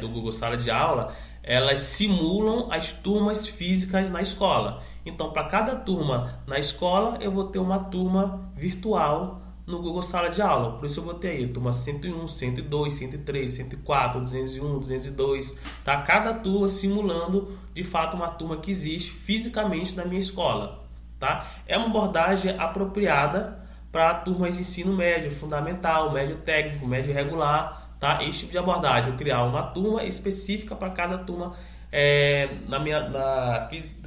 do Google Sala de Aula, elas simulam as turmas físicas na escola. Então, para cada turma na escola, eu vou ter uma turma virtual no Google Sala de Aula. Por isso eu botei aí turma 101, 102, 103, 104, 201, 202, tá? Cada turma simulando de fato uma turma que existe fisicamente na minha escola, tá? É uma abordagem apropriada para turmas de ensino médio, fundamental, médio técnico, médio regular, tá? Esse tipo de abordagem, eu criar uma turma específica para cada turma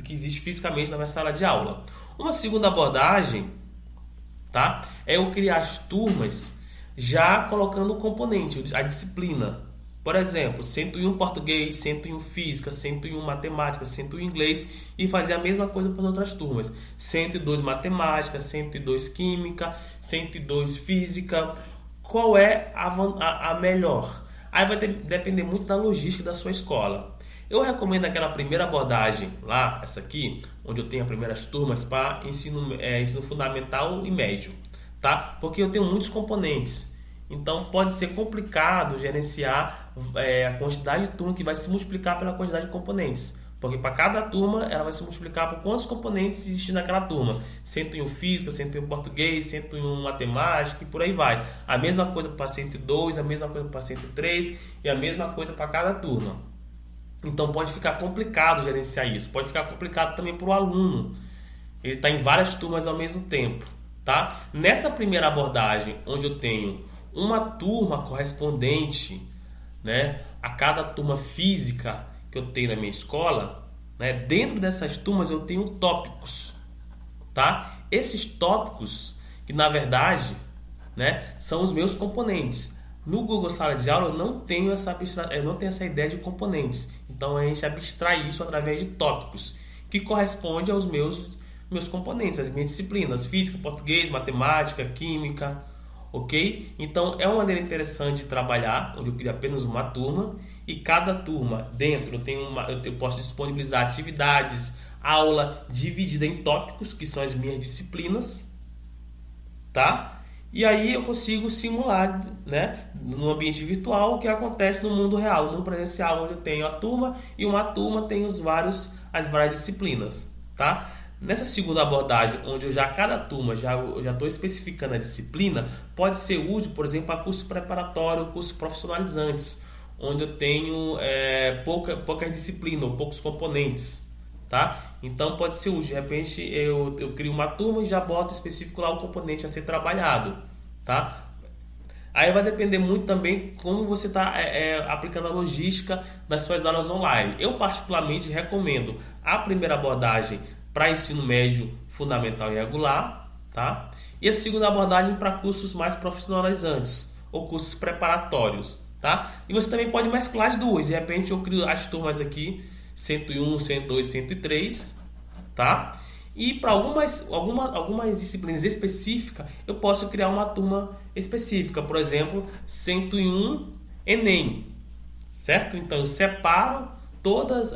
que existe fisicamente na minha sala de aula. Uma segunda abordagem, tá? É eu criar as turmas já colocando o componente, a disciplina, Por exemplo, 101 português, 101 física, 101 matemática, 101 inglês e fazer a mesma coisa para as outras turmas. 102 matemática, 102 química, 102 física. Qual é a melhor? Aí vai depender muito da logística da sua escola. Eu recomendo aquela primeira abordagem lá, essa aqui, onde eu tenho as primeiras turmas para ensino fundamental e médio, tá? Porque eu tenho muitos componentes. Então pode ser complicado gerenciar a quantidade de turma que vai se multiplicar pela quantidade de componentes. Porque para cada turma ela vai se multiplicar por quantos componentes existem naquela turma. 101 física, 101 português, 101 matemática e por aí vai. A mesma coisa para 102, a mesma coisa para 103 e a mesma coisa para cada turma. Então pode ficar complicado gerenciar isso. Pode ficar complicado também para o aluno. Ele está em várias turmas ao mesmo tempo. Tá? Nessa primeira abordagem, onde eu tenho uma turma correspondente, né, a cada turma física que eu tenho na minha escola, né, dentro dessas turmas eu tenho tópicos, tá? Esses tópicos que na verdade, né, são os meus componentes. No Google Sala de Aula eu não tenho essa ideia de componentes, então a gente abstrai isso através de tópicos que corresponde aos meus componentes, as minhas disciplinas: física, português, matemática, química. Ok? Então é uma maneira interessante de trabalhar, onde eu crio apenas uma turma e cada turma dentro eu posso disponibilizar atividades, aula dividida em tópicos, que são as minhas disciplinas, tá? E aí eu consigo simular, né, no ambiente virtual o que acontece no mundo real, no mundo presencial, onde eu tenho a turma e uma turma tem as várias disciplinas, tá? Nessa segunda abordagem, onde cada turma eu já estou especificando a disciplina, pode ser útil, por exemplo, para curso preparatório, cursos profissionalizantes, onde eu tenho poucas disciplinas ou poucos componentes, tá? Então pode ser útil. De repente eu crio uma turma e já boto específico lá o componente a ser trabalhado, tá? Aí vai depender muito também como você está aplicando a logística das suas aulas online. Eu particularmente recomendo a primeira abordagem para ensino médio, fundamental e regular, tá? E a segunda abordagem para cursos mais profissionalizantes ou cursos preparatórios, tá? E você também pode mesclar as duas. De repente eu crio as turmas aqui 101, 102, 103, tá? E para algumas disciplinas específicas eu posso criar uma turma específica, por exemplo, 101 Enem, certo? Então eu separo todas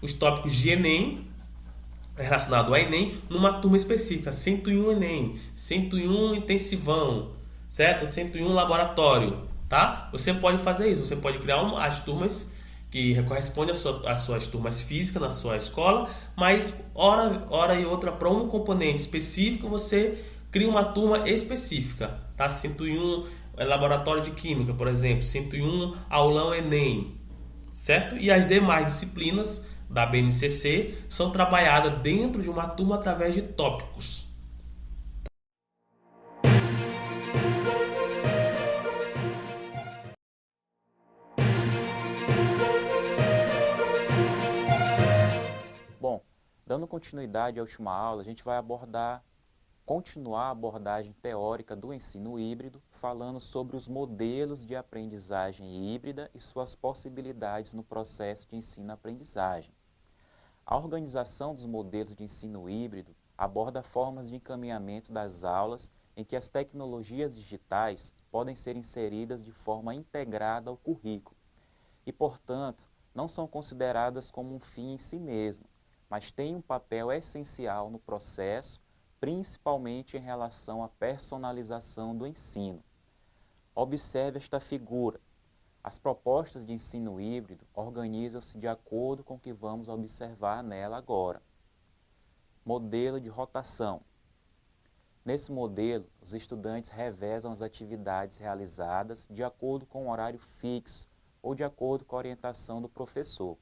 os tópicos de Enem, relacionado ao Enem, numa turma específica. 101 Enem, 101 intensivão, certo? 101 laboratório, tá? Você pode fazer isso, você pode criar as turmas que correspondem às suas turmas físicas na sua escola, mas hora e outra para um componente específico você cria uma turma específica, tá? 101 laboratório de química, por exemplo, 101 aulão Enem, certo? E as demais disciplinas da BNCC são trabalhadas dentro de uma turma através de tópicos. Bom, dando continuidade à última aula, a gente vai continuar a abordagem teórica do ensino híbrido, falando sobre os modelos de aprendizagem híbrida e suas possibilidades no processo de ensino-aprendizagem. A organização dos modelos de ensino híbrido aborda formas de encaminhamento das aulas em que as tecnologias digitais podem ser inseridas de forma integrada ao currículo e, portanto, não são consideradas como um fim em si mesmo, mas têm um papel essencial no processo, principalmente em relação à personalização do ensino. Observe esta figura. As propostas de ensino híbrido organizam-se de acordo com o que vamos observar nela agora. Modelo de rotação. Nesse modelo, os estudantes revezam as atividades realizadas de acordo com o horário fixo ou de acordo com a orientação do professor.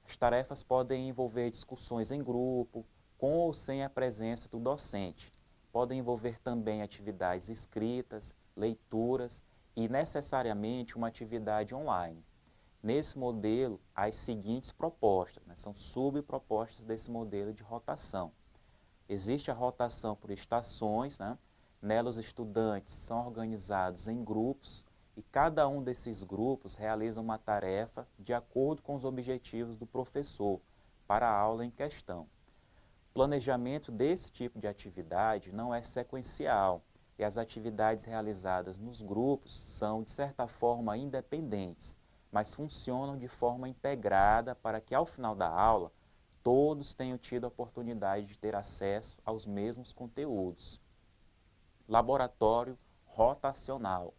As tarefas podem envolver discussões em grupo, com ou sem a presença do docente. Podem envolver também atividades escritas, leituras e necessariamente uma atividade online. Nesse modelo, há as seguintes propostas, são subpropostas desse modelo de rotação. Existe a rotação por estações, nela os estudantes são organizados em grupos e cada um desses grupos realiza uma tarefa de acordo com os objetivos do professor para a aula em questão. O planejamento desse tipo de atividade não é sequencial e as atividades realizadas nos grupos são, de certa forma, independentes, mas funcionam de forma integrada para que, ao final da aula, todos tenham tido a oportunidade de ter acesso aos mesmos conteúdos. Laboratório rotacional.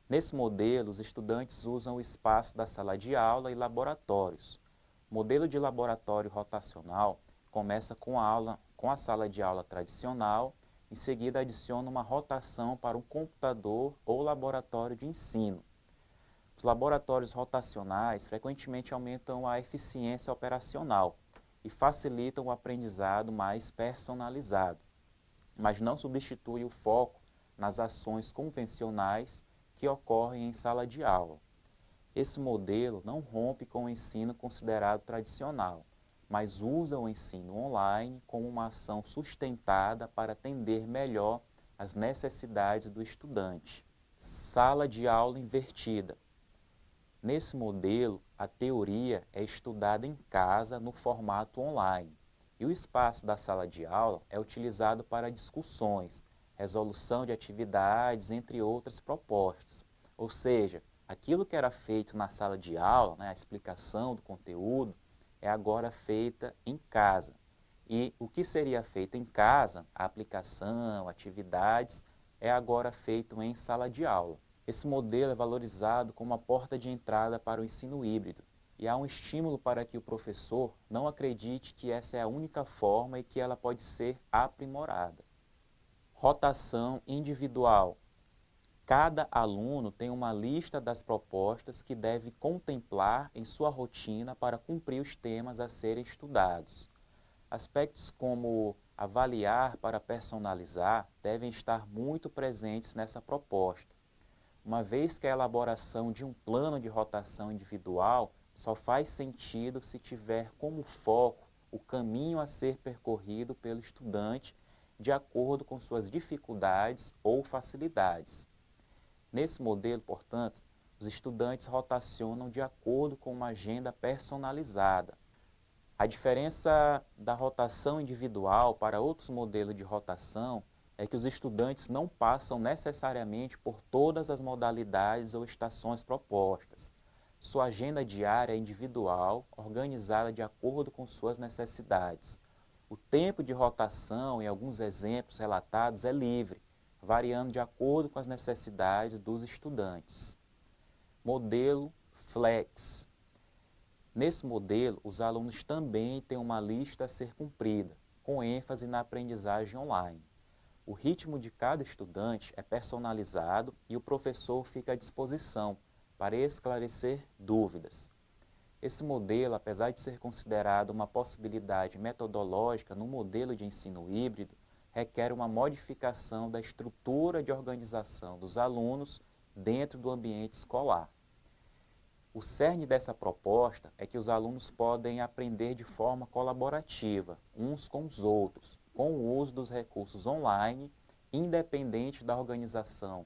Nesse modelo, os estudantes usam o espaço da sala de aula e laboratórios. O modelo de laboratório rotacional começa com a sala de aula tradicional, em seguida adiciona uma rotação para um computador ou laboratório de ensino. Os laboratórios rotacionais frequentemente aumentam a eficiência operacional e facilitam o aprendizado mais personalizado, mas não substitui o foco nas ações convencionais que ocorrem em sala de aula. Esse modelo não rompe com o ensino considerado tradicional, mas usa o ensino online como uma ação sustentada para atender melhor às necessidades do estudante. Sala de aula invertida. Nesse modelo, a teoria é estudada em casa no formato online e o espaço da sala de aula é utilizado para discussões, resolução de atividades, entre outras propostas. Ou seja, aquilo que era feito na sala de aula, a explicação do conteúdo, é agora feita em casa. E o que seria feito em casa, a aplicação, atividades, é agora feito em sala de aula. Esse modelo é valorizado como a porta de entrada para o ensino híbrido e há um estímulo para que o professor não acredite que essa é a única forma e que ela pode ser aprimorada. Rotação individual. Cada aluno tem uma lista das propostas que deve contemplar em sua rotina para cumprir os temas a serem estudados. Aspectos como avaliar para personalizar devem estar muito presentes nessa proposta, uma vez que a elaboração de um plano de rotação individual só faz sentido se tiver como foco o caminho a ser percorrido pelo estudante de acordo com suas dificuldades ou facilidades. Nesse modelo, portanto, os estudantes rotacionam de acordo com uma agenda personalizada. A diferença da rotação individual para outros modelos de rotação é que os estudantes não passam necessariamente por todas as modalidades ou estações propostas. Sua agenda diária é individual, organizada de acordo com suas necessidades. O tempo de rotação, em alguns exemplos relatados, é livre, variando de acordo com as necessidades dos estudantes. Modelo Flex. Nesse modelo, os alunos também têm uma lista a ser cumprida, com ênfase na aprendizagem online. O ritmo de cada estudante é personalizado e o professor fica à disposição para esclarecer dúvidas. Esse modelo, apesar de ser considerado uma possibilidade metodológica no modelo de ensino híbrido, requer uma modificação da estrutura de organização dos alunos dentro do ambiente escolar. O cerne dessa proposta é que os alunos podem aprender de forma colaborativa, uns com os outros, com o uso dos recursos online, independente da organização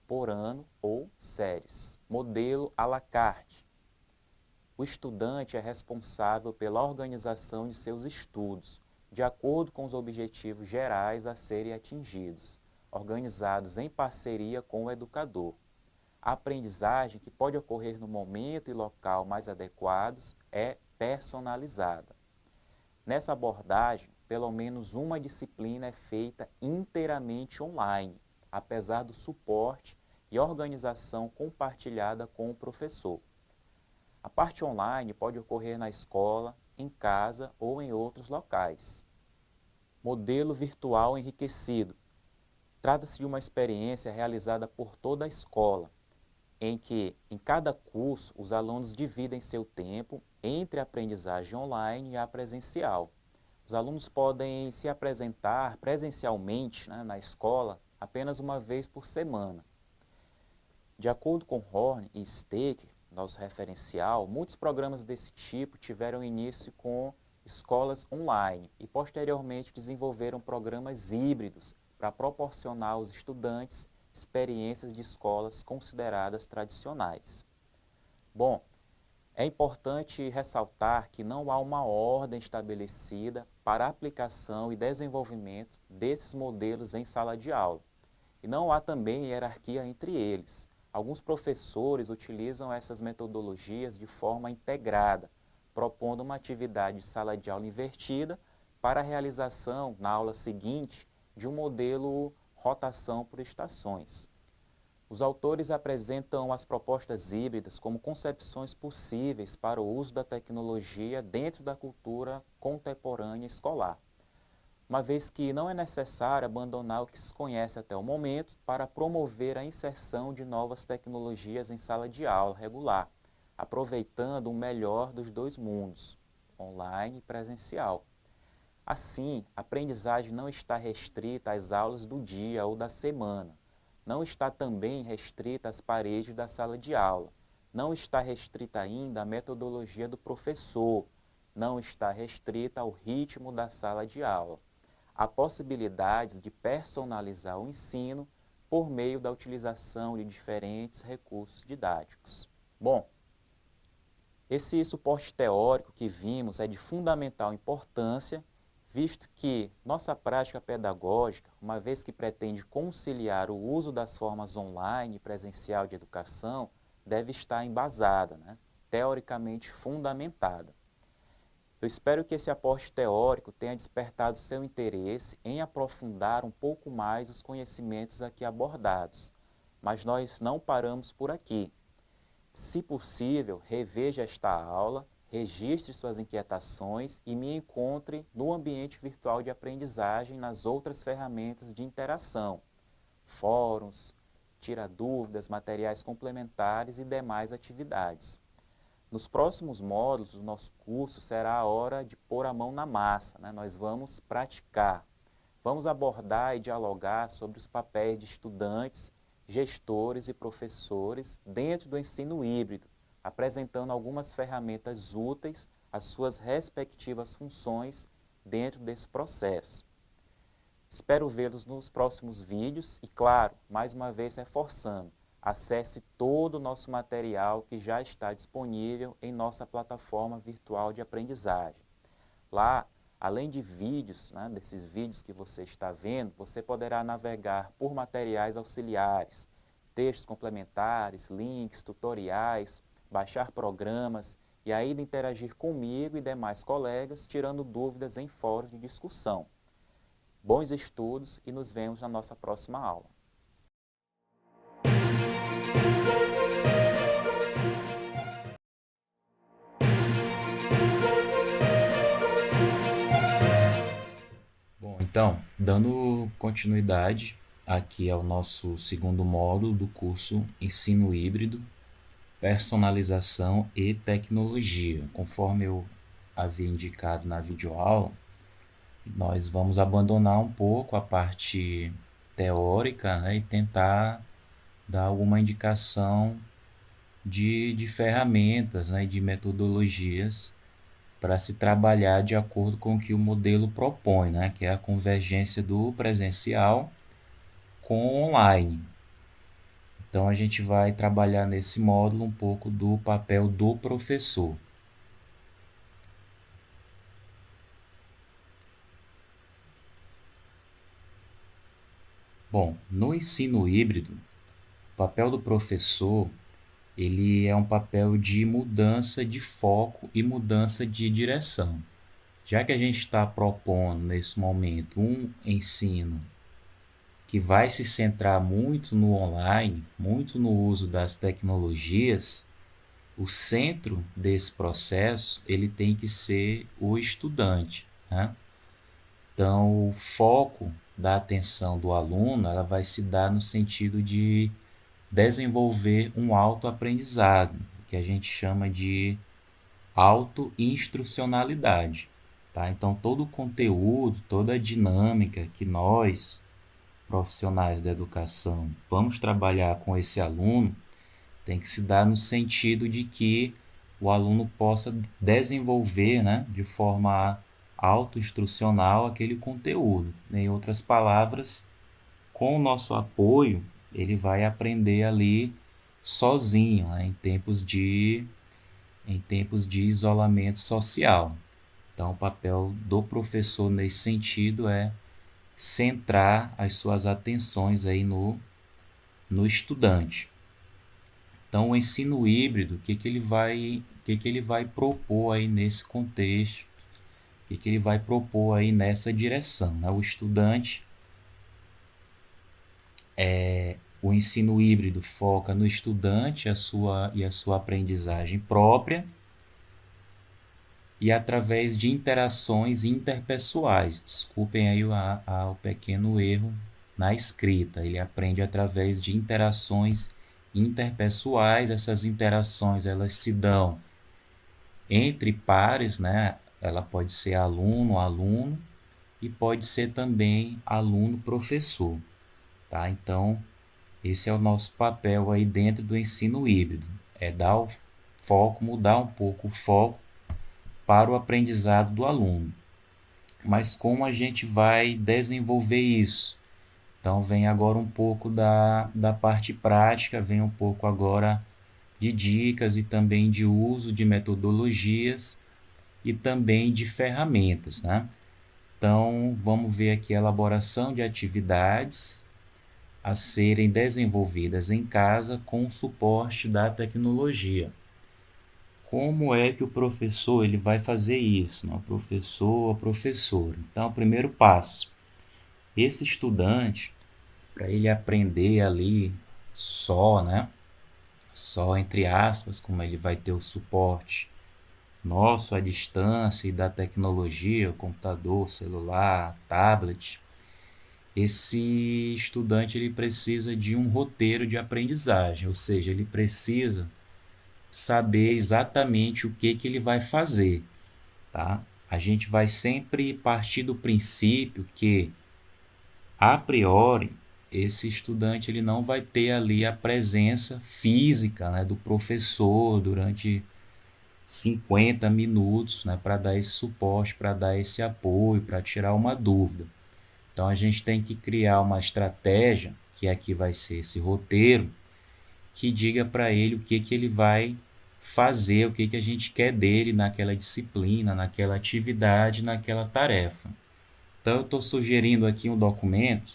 por ano ou séries. Modelo à la carte. O estudante é responsável pela organização de seus estudos, de acordo com os objetivos gerais a serem atingidos, organizados em parceria com o educador. A aprendizagem, que pode ocorrer no momento e local mais adequados, é personalizada. Nessa abordagem, pelo menos uma disciplina é feita inteiramente online, apesar do suporte e organização compartilhada com o professor. A parte online pode ocorrer na escola, em casa ou em outros locais. Modelo virtual enriquecido. Trata-se de uma experiência realizada por toda a escola, em que, em cada curso, os alunos dividem seu tempo entre a aprendizagem online e a presencial. Os alunos podem se apresentar presencialmente, na escola apenas uma vez por semana. De acordo com Horn e Steck, nosso referencial, muitos programas desse tipo tiveram início com escolas online e posteriormente desenvolveram programas híbridos para proporcionar aos estudantes experiências de escolas consideradas tradicionais. Bom, é importante ressaltar que não há uma ordem estabelecida para a aplicação e desenvolvimento desses modelos em sala de aula. E não há também hierarquia entre eles. Alguns professores utilizam essas metodologias de forma integrada, propondo uma atividade de sala de aula invertida para a realização, na aula seguinte, de um modelo rotação por estações. Os autores apresentam as propostas híbridas como concepções possíveis para o uso da tecnologia dentro da cultura contemporânea escolar, uma vez que não é necessário abandonar o que se conhece até o momento para promover a inserção de novas tecnologias em sala de aula regular, aproveitando o melhor dos dois mundos, online e presencial. Assim, a aprendizagem não está restrita às aulas do dia ou da semana, não está também restrita às paredes da sala de aula, não está restrita ainda à metodologia do professor, não está restrita ao ritmo da sala de aula. Há possibilidades de personalizar o ensino por meio da utilização de diferentes recursos didáticos. Bom, esse suporte teórico que vimos é de fundamental importância, visto que nossa prática pedagógica, uma vez que pretende conciliar o uso das formas online e presencial de educação, deve estar embasada, teoricamente fundamentada. Eu espero que esse aporte teórico tenha despertado seu interesse em aprofundar um pouco mais os conhecimentos aqui abordados, mas nós não paramos por aqui. Se possível, reveja esta aula, registre suas inquietações e me encontre no ambiente virtual de aprendizagem nas outras ferramentas de interação, fóruns, tira dúvidas, materiais complementares e demais atividades. Nos próximos módulos do nosso curso será a hora de pôr a mão na massa, Nós vamos praticar, vamos abordar e dialogar sobre os papéis de estudantes, gestores e professores dentro do ensino híbrido, apresentando algumas ferramentas úteis às suas respectivas funções dentro desse processo. Espero vê-los nos próximos vídeos e, claro, mais uma vez reforçando, acesse todo o nosso material que já está disponível em nossa plataforma virtual de aprendizagem. Lá, além de vídeos, desses vídeos que você está vendo, você poderá navegar por materiais auxiliares, textos complementares, links, tutoriais, baixar programas e ainda interagir comigo e demais colegas, tirando dúvidas em fóruns de discussão. Bons estudos e nos vemos na nossa próxima aula. Bom, então, dando continuidade aqui ao nosso segundo módulo do curso Ensino Híbrido, Personalização e Tecnologia. Conforme eu havia indicado na videoaula, nós vamos abandonar um pouco a parte teórica e tentar dar alguma indicação de ferramentas e de metodologias para se trabalhar de acordo com o que o modelo propõe, que é a convergência do presencial com o online. Então, a gente vai trabalhar nesse módulo um pouco do papel do professor. Bom, no ensino híbrido, o papel do professor ele é um papel de mudança de foco e mudança de direção. Já que a gente está propondo, nesse momento, um ensino que vai se centrar muito no online, muito no uso das tecnologias, o centro desse processo ele tem que ser o estudante. Então, o foco da atenção do aluno ela vai se dar no sentido de desenvolver um autoaprendizado, que a gente chama de autoinstrucionalidade. Então, todo o conteúdo, toda a dinâmica que nós, profissionais da educação, vamos trabalhar com esse aluno, tem que se dar no sentido de que o aluno possa desenvolver de forma autoinstrucional aquele conteúdo. Em outras palavras, com o nosso apoio, ele vai aprender ali sozinho, né, em tempos de isolamento social. Então, o papel do professor nesse sentido é centrar as suas atenções aí no estudante. Então, o ensino híbrido, o que ele vai propor aí nesse contexto? O que ele vai propor aí nessa direção, né? O estudante, o ensino híbrido foca no estudante e a sua aprendizagem própria e através de interações interpessoais. Desculpem aí o pequeno erro na escrita. Ele aprende através de interações interpessoais. Essas interações elas se dão entre pares, né? Ela pode ser aluno e pode ser também aluno-professor, tá? Então, esse é o nosso papel aí dentro do ensino híbrido, é dar o foco, mudar um pouco o foco para o aprendizado do aluno. Mas como a gente vai desenvolver isso? Então, vem agora um pouco da parte prática, vem um pouco agora de dicas e também de uso de metodologias e também de ferramentas, né? Então, vamos ver aqui a elaboração de atividades a serem desenvolvidas em casa com o suporte da tecnologia. Como é que o professor ele vai fazer isso? Né? O professor, a professora. Então, o primeiro passo, esse estudante, para ele aprender ali só, né? Só entre aspas, como ele vai ter o suporte nosso à distância e da tecnologia, o computador, celular, tablet, esse estudante ele precisa de um roteiro de aprendizagem, ou seja, ele precisa saber exatamente o que ele vai fazer, tá? A gente vai sempre partir do princípio que, a priori, esse estudante ele não vai ter ali a presença física, né, do professor durante 50 minutos, né, para dar esse suporte, para dar esse apoio, para tirar uma dúvida. Então, a gente tem que criar uma estratégia, que aqui vai ser esse roteiro, que diga para ele o que ele vai fazer, o que a gente quer dele naquela disciplina, naquela atividade, naquela tarefa. Então, eu estou sugerindo aqui um documento,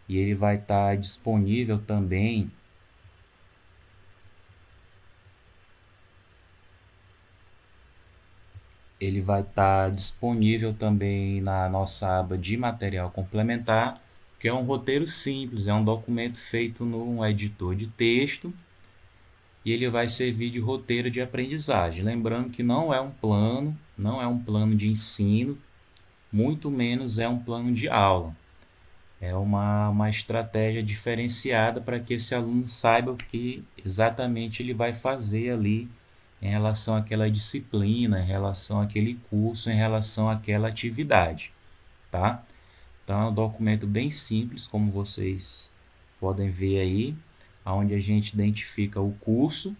e ele vai estar disponível também na nossa aba de material complementar, que é um roteiro simples, é um documento feito num editor de texto e ele vai servir de roteiro de aprendizagem. Lembrando que não é um plano de ensino, muito menos é um plano de aula. É uma estratégia diferenciada para que esse aluno saiba o que exatamente ele vai fazer ali em relação àquela disciplina, em relação àquele curso, em relação àquela atividade, tá? Então, é um documento bem simples, como vocês podem ver aí, onde a gente identifica o curso,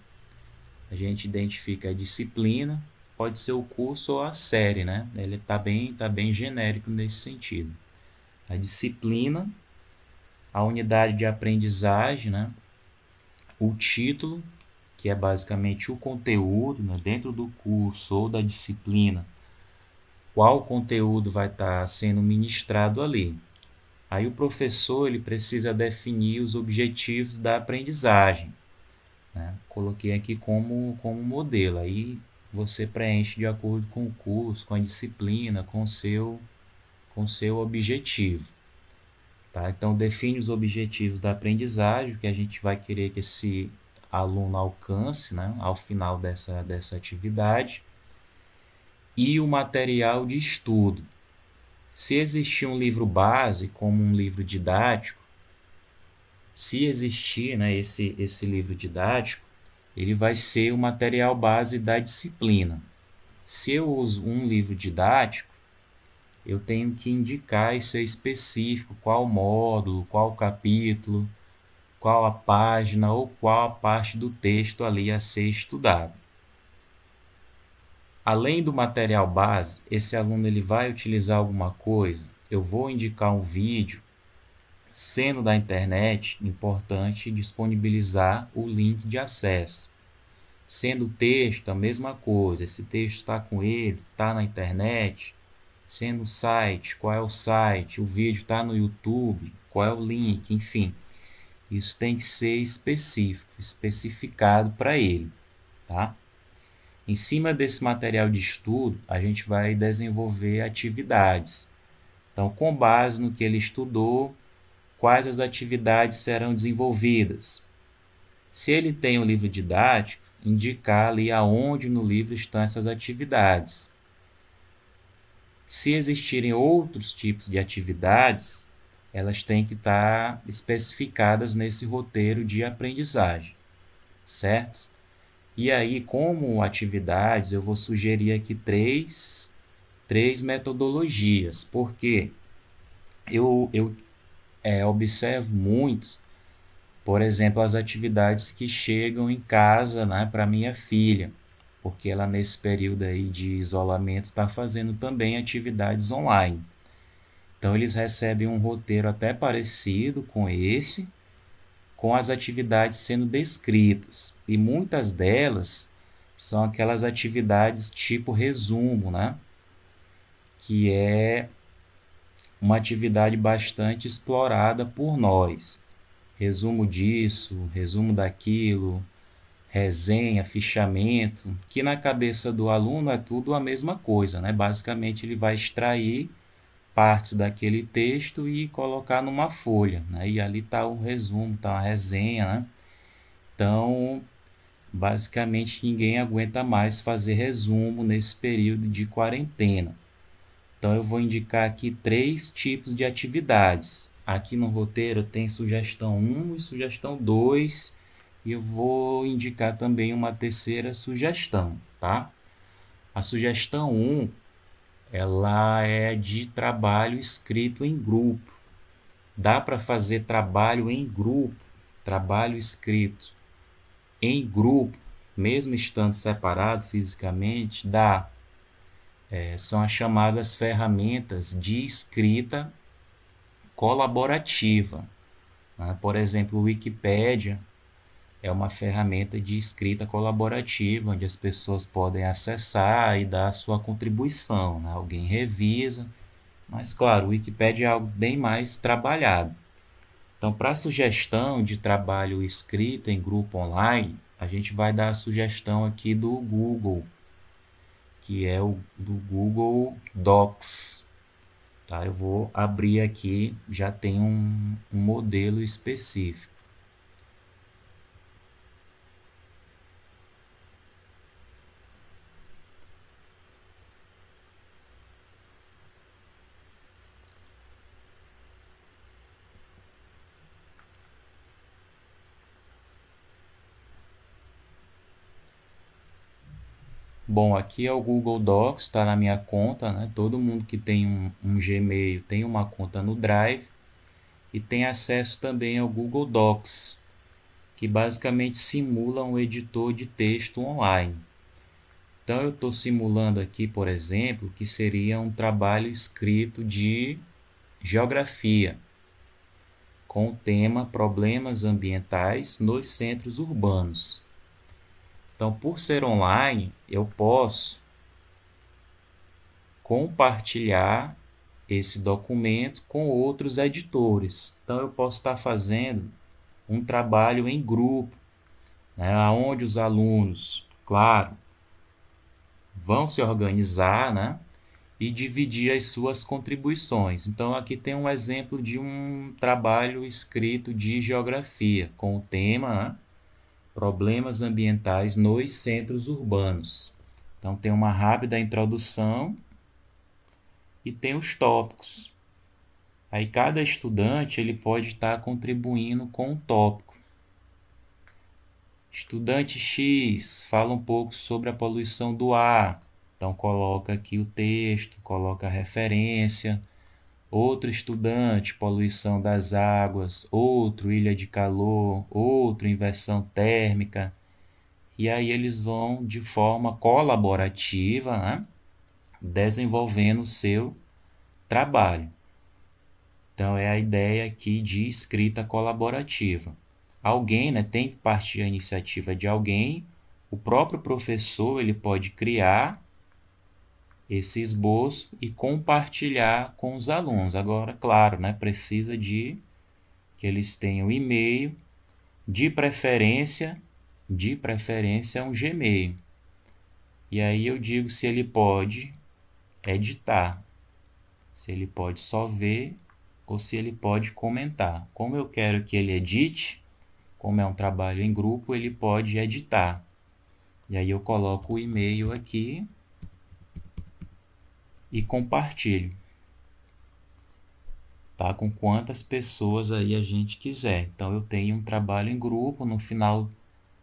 a gente identifica a disciplina, pode ser o curso ou a série, né? Ele tá bem genérico nesse sentido. A disciplina, a unidade de aprendizagem, né? O título, que é basicamente o conteúdo, né? Dentro do curso ou da disciplina, qual conteúdo vai estar sendo ministrado ali. Aí o professor ele precisa definir os objetivos da aprendizagem, né? Coloquei aqui como modelo, aí você preenche de acordo com o curso, com a disciplina, com o seu objetivo. Tá? Então, define os objetivos da aprendizagem, que a gente vai querer que esse aluno alcance, né, ao final dessa atividade. E o material de estudo. Se existir um livro base, como um livro didático, se existir, né, esse livro didático, ele vai ser o material base da disciplina. Se eu uso um livro didático, eu tenho que indicar e ser específico qual módulo, qual capítulo, qual a página ou qual a parte do texto ali a ser estudado. Além do material base, esse aluno ele vai utilizar alguma coisa? Eu vou indicar um vídeo Sendo da internet, importante disponibilizar o link de acesso. Sendo texto, a mesma coisa. Esse texto está com ele, está na internet. Sendo site, qual é o site? O vídeo está no YouTube, qual é o link? Enfim, isso tem que ser específico, especificado para ele, tá? Em cima desse material de estudo, a gente vai desenvolver atividades. Então, com base no que ele estudou, quais as atividades serão desenvolvidas? Se ele tem um livro didático, indicar ali aonde no livro estão essas atividades. Se existirem outros tipos de atividades, elas têm que estar especificadas nesse roteiro de aprendizagem, certo? E aí, como atividades, eu vou sugerir aqui três metodologias, porque eu observo muito, por exemplo, as atividades que chegam em casa, né, para minha filha, porque ela nesse período aí de isolamento está fazendo também atividades online. Então, eles recebem um roteiro até parecido com esse, com as atividades sendo descritas. E muitas delas são aquelas atividades tipo resumo, né? Que é uma atividade bastante explorada por nós. Resumo disso, resumo daquilo, resenha, fichamento, que na cabeça do aluno é tudo a mesma coisa, né? Basicamente, ele vai extrair partes daquele texto e colocar numa folha, né? E ali está o resumo, está a resenha, né? Então, basicamente, ninguém aguenta mais fazer resumo nesse período de quarentena. Então, eu vou indicar aqui 3 tipos de atividades. Aqui no roteiro tem sugestão 1 e sugestão 2, e eu vou indicar também uma terceira sugestão, tá? A sugestão 1, ela é de trabalho escrito em grupo. Dá para fazer trabalho em grupo, trabalho escrito em grupo, mesmo estando separado fisicamente, dá. São as chamadas ferramentas de escrita colaborativa, né? Por exemplo, o Wikipédia é uma ferramenta de escrita colaborativa, onde as pessoas podem acessar e dar a sua contribuição, né? Alguém revisa, mas claro, o Wikipédia é algo bem mais trabalhado. Então, para a sugestão de trabalho escrito em grupo online, a gente vai dar a sugestão aqui do Google, que é o do Google Docs. Tá? Eu vou abrir aqui, já tem um modelo específico. Bom, aqui é o Google Docs, está na minha conta, né? Todo mundo que tem um Gmail tem uma conta no Drive e tem acesso também ao Google Docs, que basicamente simula um editor de texto online. Então, eu estou simulando aqui, por exemplo, que seria um trabalho escrito de geografia, com o tema Problemas Ambientais nos Centros Urbanos. Então, por ser online, eu posso compartilhar esse documento com outros editores. Então, eu posso estar fazendo um trabalho em grupo, né, onde os alunos, claro, vão se organizar, né, e dividir as suas contribuições. Então, aqui tem um exemplo de um trabalho escrito de geografia, com o tema, né, Problemas ambientais nos centros urbanos. Então, tem uma rápida introdução e tem os tópicos. Aí, cada estudante ele pode estar contribuindo com um tópico. Estudante X fala um pouco sobre a poluição do ar. Então, coloca aqui o texto, coloca a referência. Outro estudante, poluição das águas, outro, ilha de calor, outro, inversão térmica. E aí eles vão, de forma colaborativa, né, desenvolvendo o seu trabalho. Então, é a ideia aqui de escrita colaborativa. Alguém, né, tem que partir a iniciativa de alguém. O próprio professor ele pode criar esse esboço e compartilhar com os alunos. Agora, claro, né, precisa de que eles tenham e-mail, de preferência um Gmail. E aí eu digo se ele pode editar, se ele pode só ver ou se ele pode comentar. Como eu quero que ele edite, como é um trabalho em grupo, ele pode editar. E aí eu coloco o e-mail aqui e compartilho, tá? Com quantas pessoas aí a gente quiser. Então eu tenho um trabalho em grupo, no final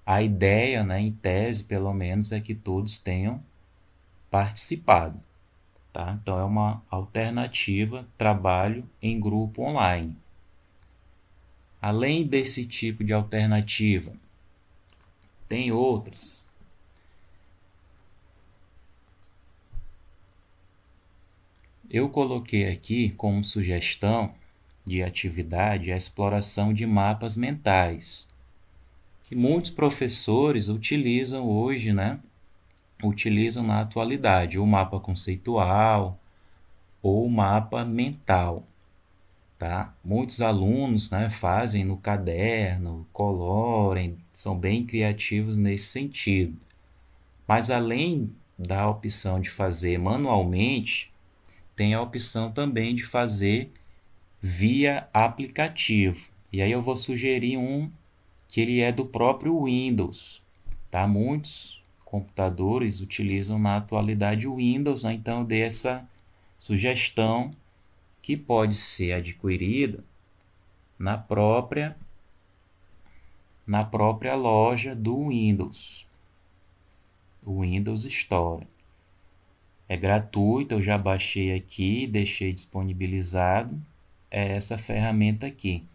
a ideia, né, em tese pelo menos, é que todos tenham participado, tá? Então é uma alternativa trabalho em grupo online. Além desse tipo de alternativa, tem outras. Eu coloquei aqui como sugestão de atividade a exploração de mapas mentais, que muitos professores utilizam hoje, né? Utilizam na atualidade o mapa conceitual ou o mapa mental, tá? Muitos alunos, né, fazem no caderno, colorem, são bem criativos nesse sentido. Mas além da opção de fazer manualmente, tem a opção também de fazer via aplicativo. E aí eu vou sugerir um que ele é do próprio Windows, tá? Muitos computadores utilizam na atualidade o Windows, né? Então eu dei essa sugestão que pode ser adquirida na própria loja do Windows, o Windows Store. É gratuito, eu já baixei aqui, deixei disponibilizado, é essa ferramenta aqui.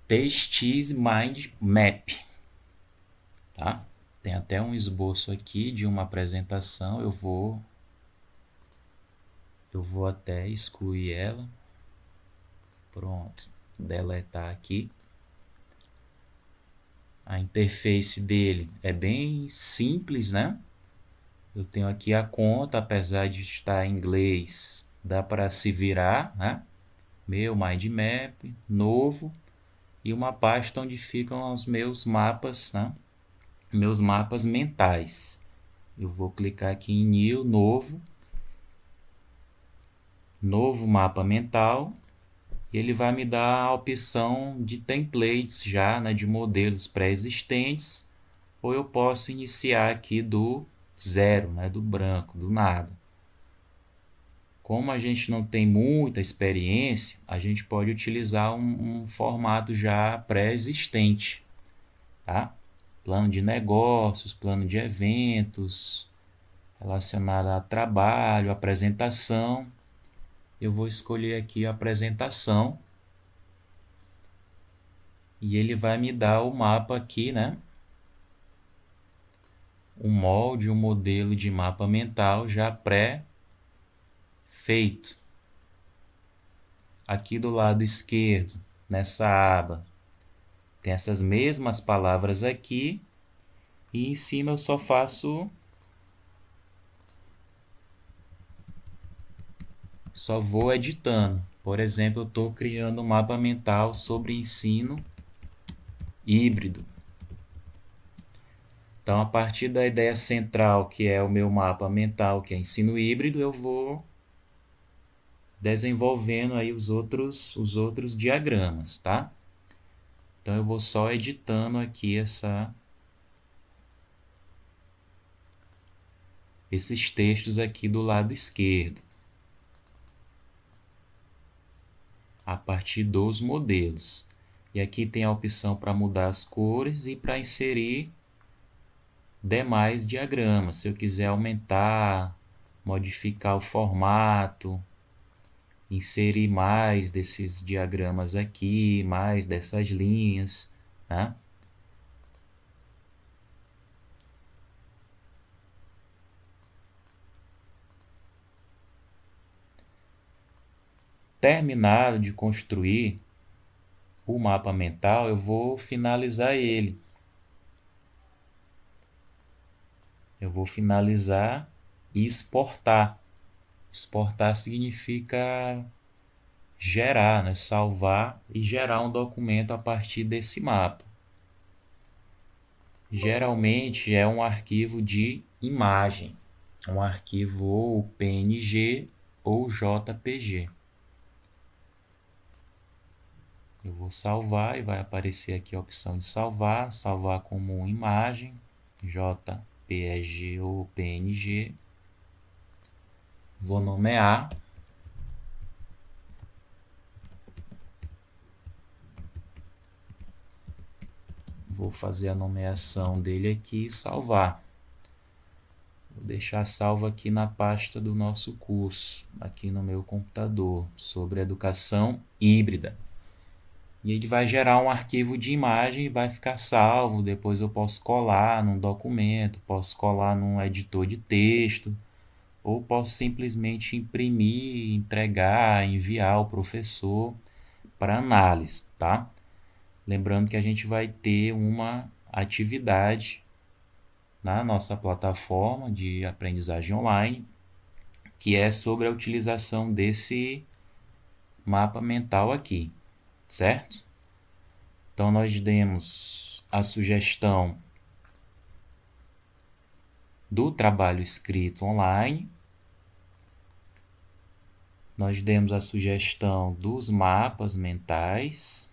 TX Mind Map, tá? Tem até um esboço aqui de uma apresentação, eu vou até excluir ela. Pronto, deletar aqui. A interface dele é bem simples, né? Eu tenho aqui a conta, apesar de estar em inglês, dá para se virar, né? Meu Mind Map, novo, e uma pasta onde ficam os meus mapas, né? Meus mapas mentais. Eu vou clicar aqui em New, novo mapa mental. E ele vai me dar a opção de templates já, né, de modelos pré-existentes, ou eu posso iniciar aqui do zero, né, do branco, do nada. Como a gente não tem muita experiência, a gente pode utilizar um formato já pré-existente, tá? Plano de negócios, plano de eventos, relacionado a trabalho, apresentação. Eu vou escolher aqui a apresentação e ele vai me dar o mapa aqui, né? Um molde, um modelo de mapa mental já pré-feito. Aqui do lado esquerdo, nessa aba, tem essas mesmas palavras aqui e em cima eu só vou editando. Por exemplo, eu estou criando um mapa mental sobre ensino híbrido. Então, a partir da ideia central, que é o meu mapa mental, que é ensino híbrido, eu vou desenvolvendo aí os outros diagramas, tá? Então, eu vou só editando aqui esses textos aqui do lado esquerdo, a partir dos modelos. E aqui tem a opção para mudar as cores e para inserir demais diagramas. Se eu quiser aumentar, modificar o formato, inserir mais desses diagramas aqui, mais dessas linhas, né? terminado de construir o mapa mental, eu vou finalizar ele. Eu vou finalizar e exportar. Exportar significa gerar, né? Salvar e gerar um documento a partir desse mapa. Geralmente é um arquivo de imagem, um arquivo ou PNG ou JPG. Eu vou salvar e vai aparecer aqui a opção de salvar, salvar como imagem, JPG ou PNG. Vou nomear. Vou fazer a nomeação dele aqui e salvar. Vou deixar salvo aqui na pasta do nosso curso, aqui no meu computador, sobre educação híbrida. E ele vai gerar um arquivo de imagem e vai ficar salvo. Depois eu posso colar num documento, posso colar num editor de texto, ou posso simplesmente imprimir, entregar, enviar ao professor para análise, tá? Lembrando que a gente vai ter uma atividade na nossa plataforma de aprendizagem online, que é sobre a utilização desse mapa mental aqui, certo? Então, nós demos a sugestão do trabalho escrito online, nós demos a sugestão dos mapas mentais,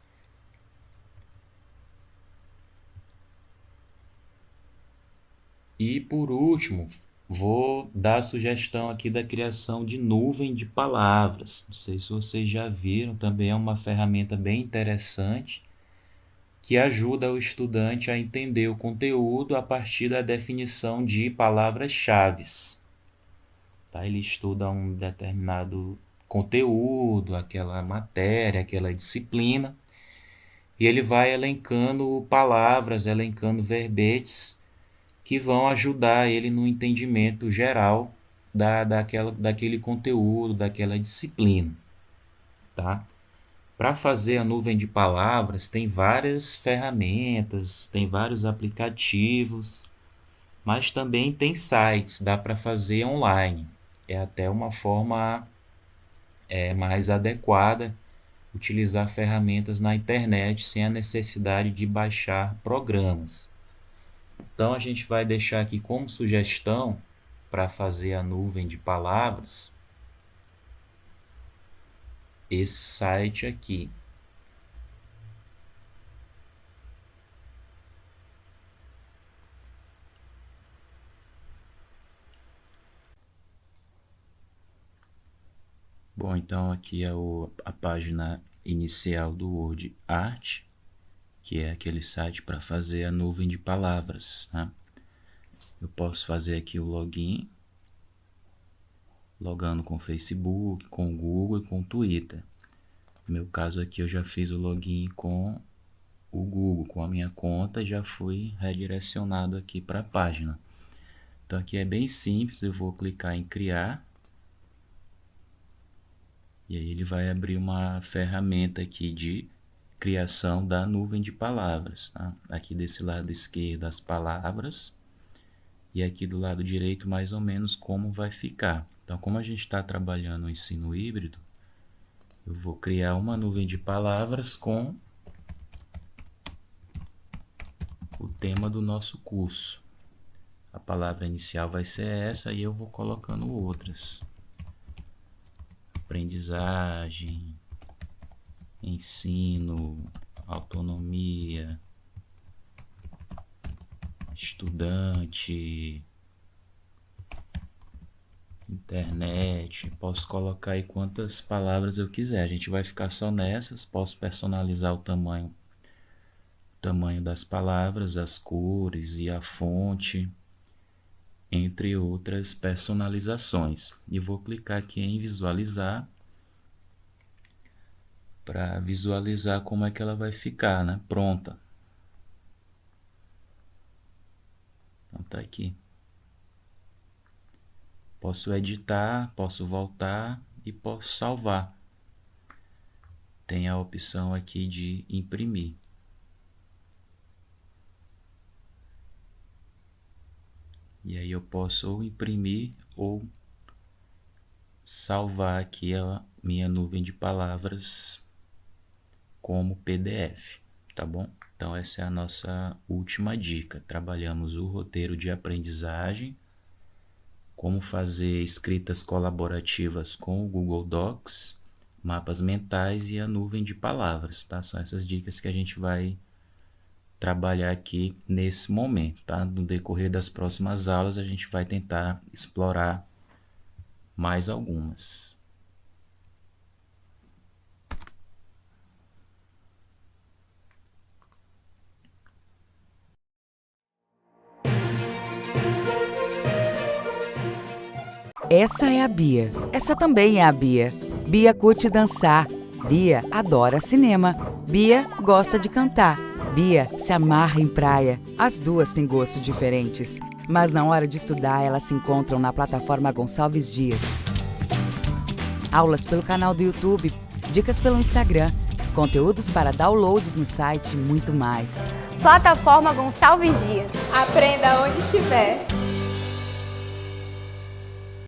e por último, vou dar a sugestão aqui da criação de nuvem de palavras. Não sei se vocês já viram, também é uma ferramenta bem interessante que ajuda o estudante a entender o conteúdo a partir da definição de palavras-chave. Tá? Ele estuda um determinado conteúdo, aquela matéria, aquela disciplina, e ele vai elencando palavras, elencando verbetes que vão ajudar ele no entendimento geral daquele conteúdo, daquela disciplina. Tá? Para fazer a nuvem de palavras, tem várias ferramentas, tem vários aplicativos, mas também tem sites, dá para fazer online. É até uma forma mais adequada utilizar ferramentas na internet sem a necessidade de baixar programas. Então, a gente vai deixar aqui como sugestão para fazer a nuvem de palavras esse site aqui. Bom, então aqui é a página inicial do Word Art, que é aquele site para fazer a nuvem de palavras, né? Eu posso fazer aqui o login, logando com o Facebook, com o Google e com o Twitter. No meu caso aqui eu já fiz o login com o Google, com a minha conta, já fui redirecionado aqui para a página. Então aqui é bem simples, eu vou clicar em criar. E aí ele vai abrir uma ferramenta aqui de criação da nuvem de palavras. Tá? Aqui desse lado esquerdo as palavras e aqui do lado direito mais ou menos como vai ficar. Então, como a gente está trabalhando no ensino híbrido, eu vou criar uma nuvem de palavras com o tema do nosso curso. A palavra inicial vai ser essa e eu vou colocando outras. Aprendizagem, ensino, autonomia, estudante, internet. Posso colocar aí quantas palavras eu quiser. A gente vai ficar só nessas. Posso personalizar o tamanho das palavras, as cores e a fonte, entre outras personalizações. E vou clicar aqui em visualizar para visualizar como é que ela vai ficar, né? Pronta. Então tá aqui. Posso editar, posso voltar e posso salvar. tem a opção aqui de imprimir. E aí eu posso ou imprimir ou salvar aqui a minha nuvem de palavras como PDF, tá bom? Então essa é a nossa última dica. Trabalhamos o roteiro de aprendizagem, como fazer escritas colaborativas com o Google Docs, mapas mentais e a nuvem de palavras, tá? São essas dicas que a gente vai trabalhar aqui nesse momento, tá? No decorrer das próximas aulas a gente vai tentar explorar mais algumas. Essa é a Bia. Essa também é a Bia. Bia curte dançar. Bia adora cinema. Bia gosta de cantar. Bia se amarra em praia. As duas têm gostos diferentes, mas na hora de estudar elas se encontram na plataforma Gonçalves Dias. Aulas pelo canal do YouTube, dicas pelo Instagram, conteúdos para downloads no site e muito mais. Plataforma Gonçalves Dias. Aprenda onde estiver.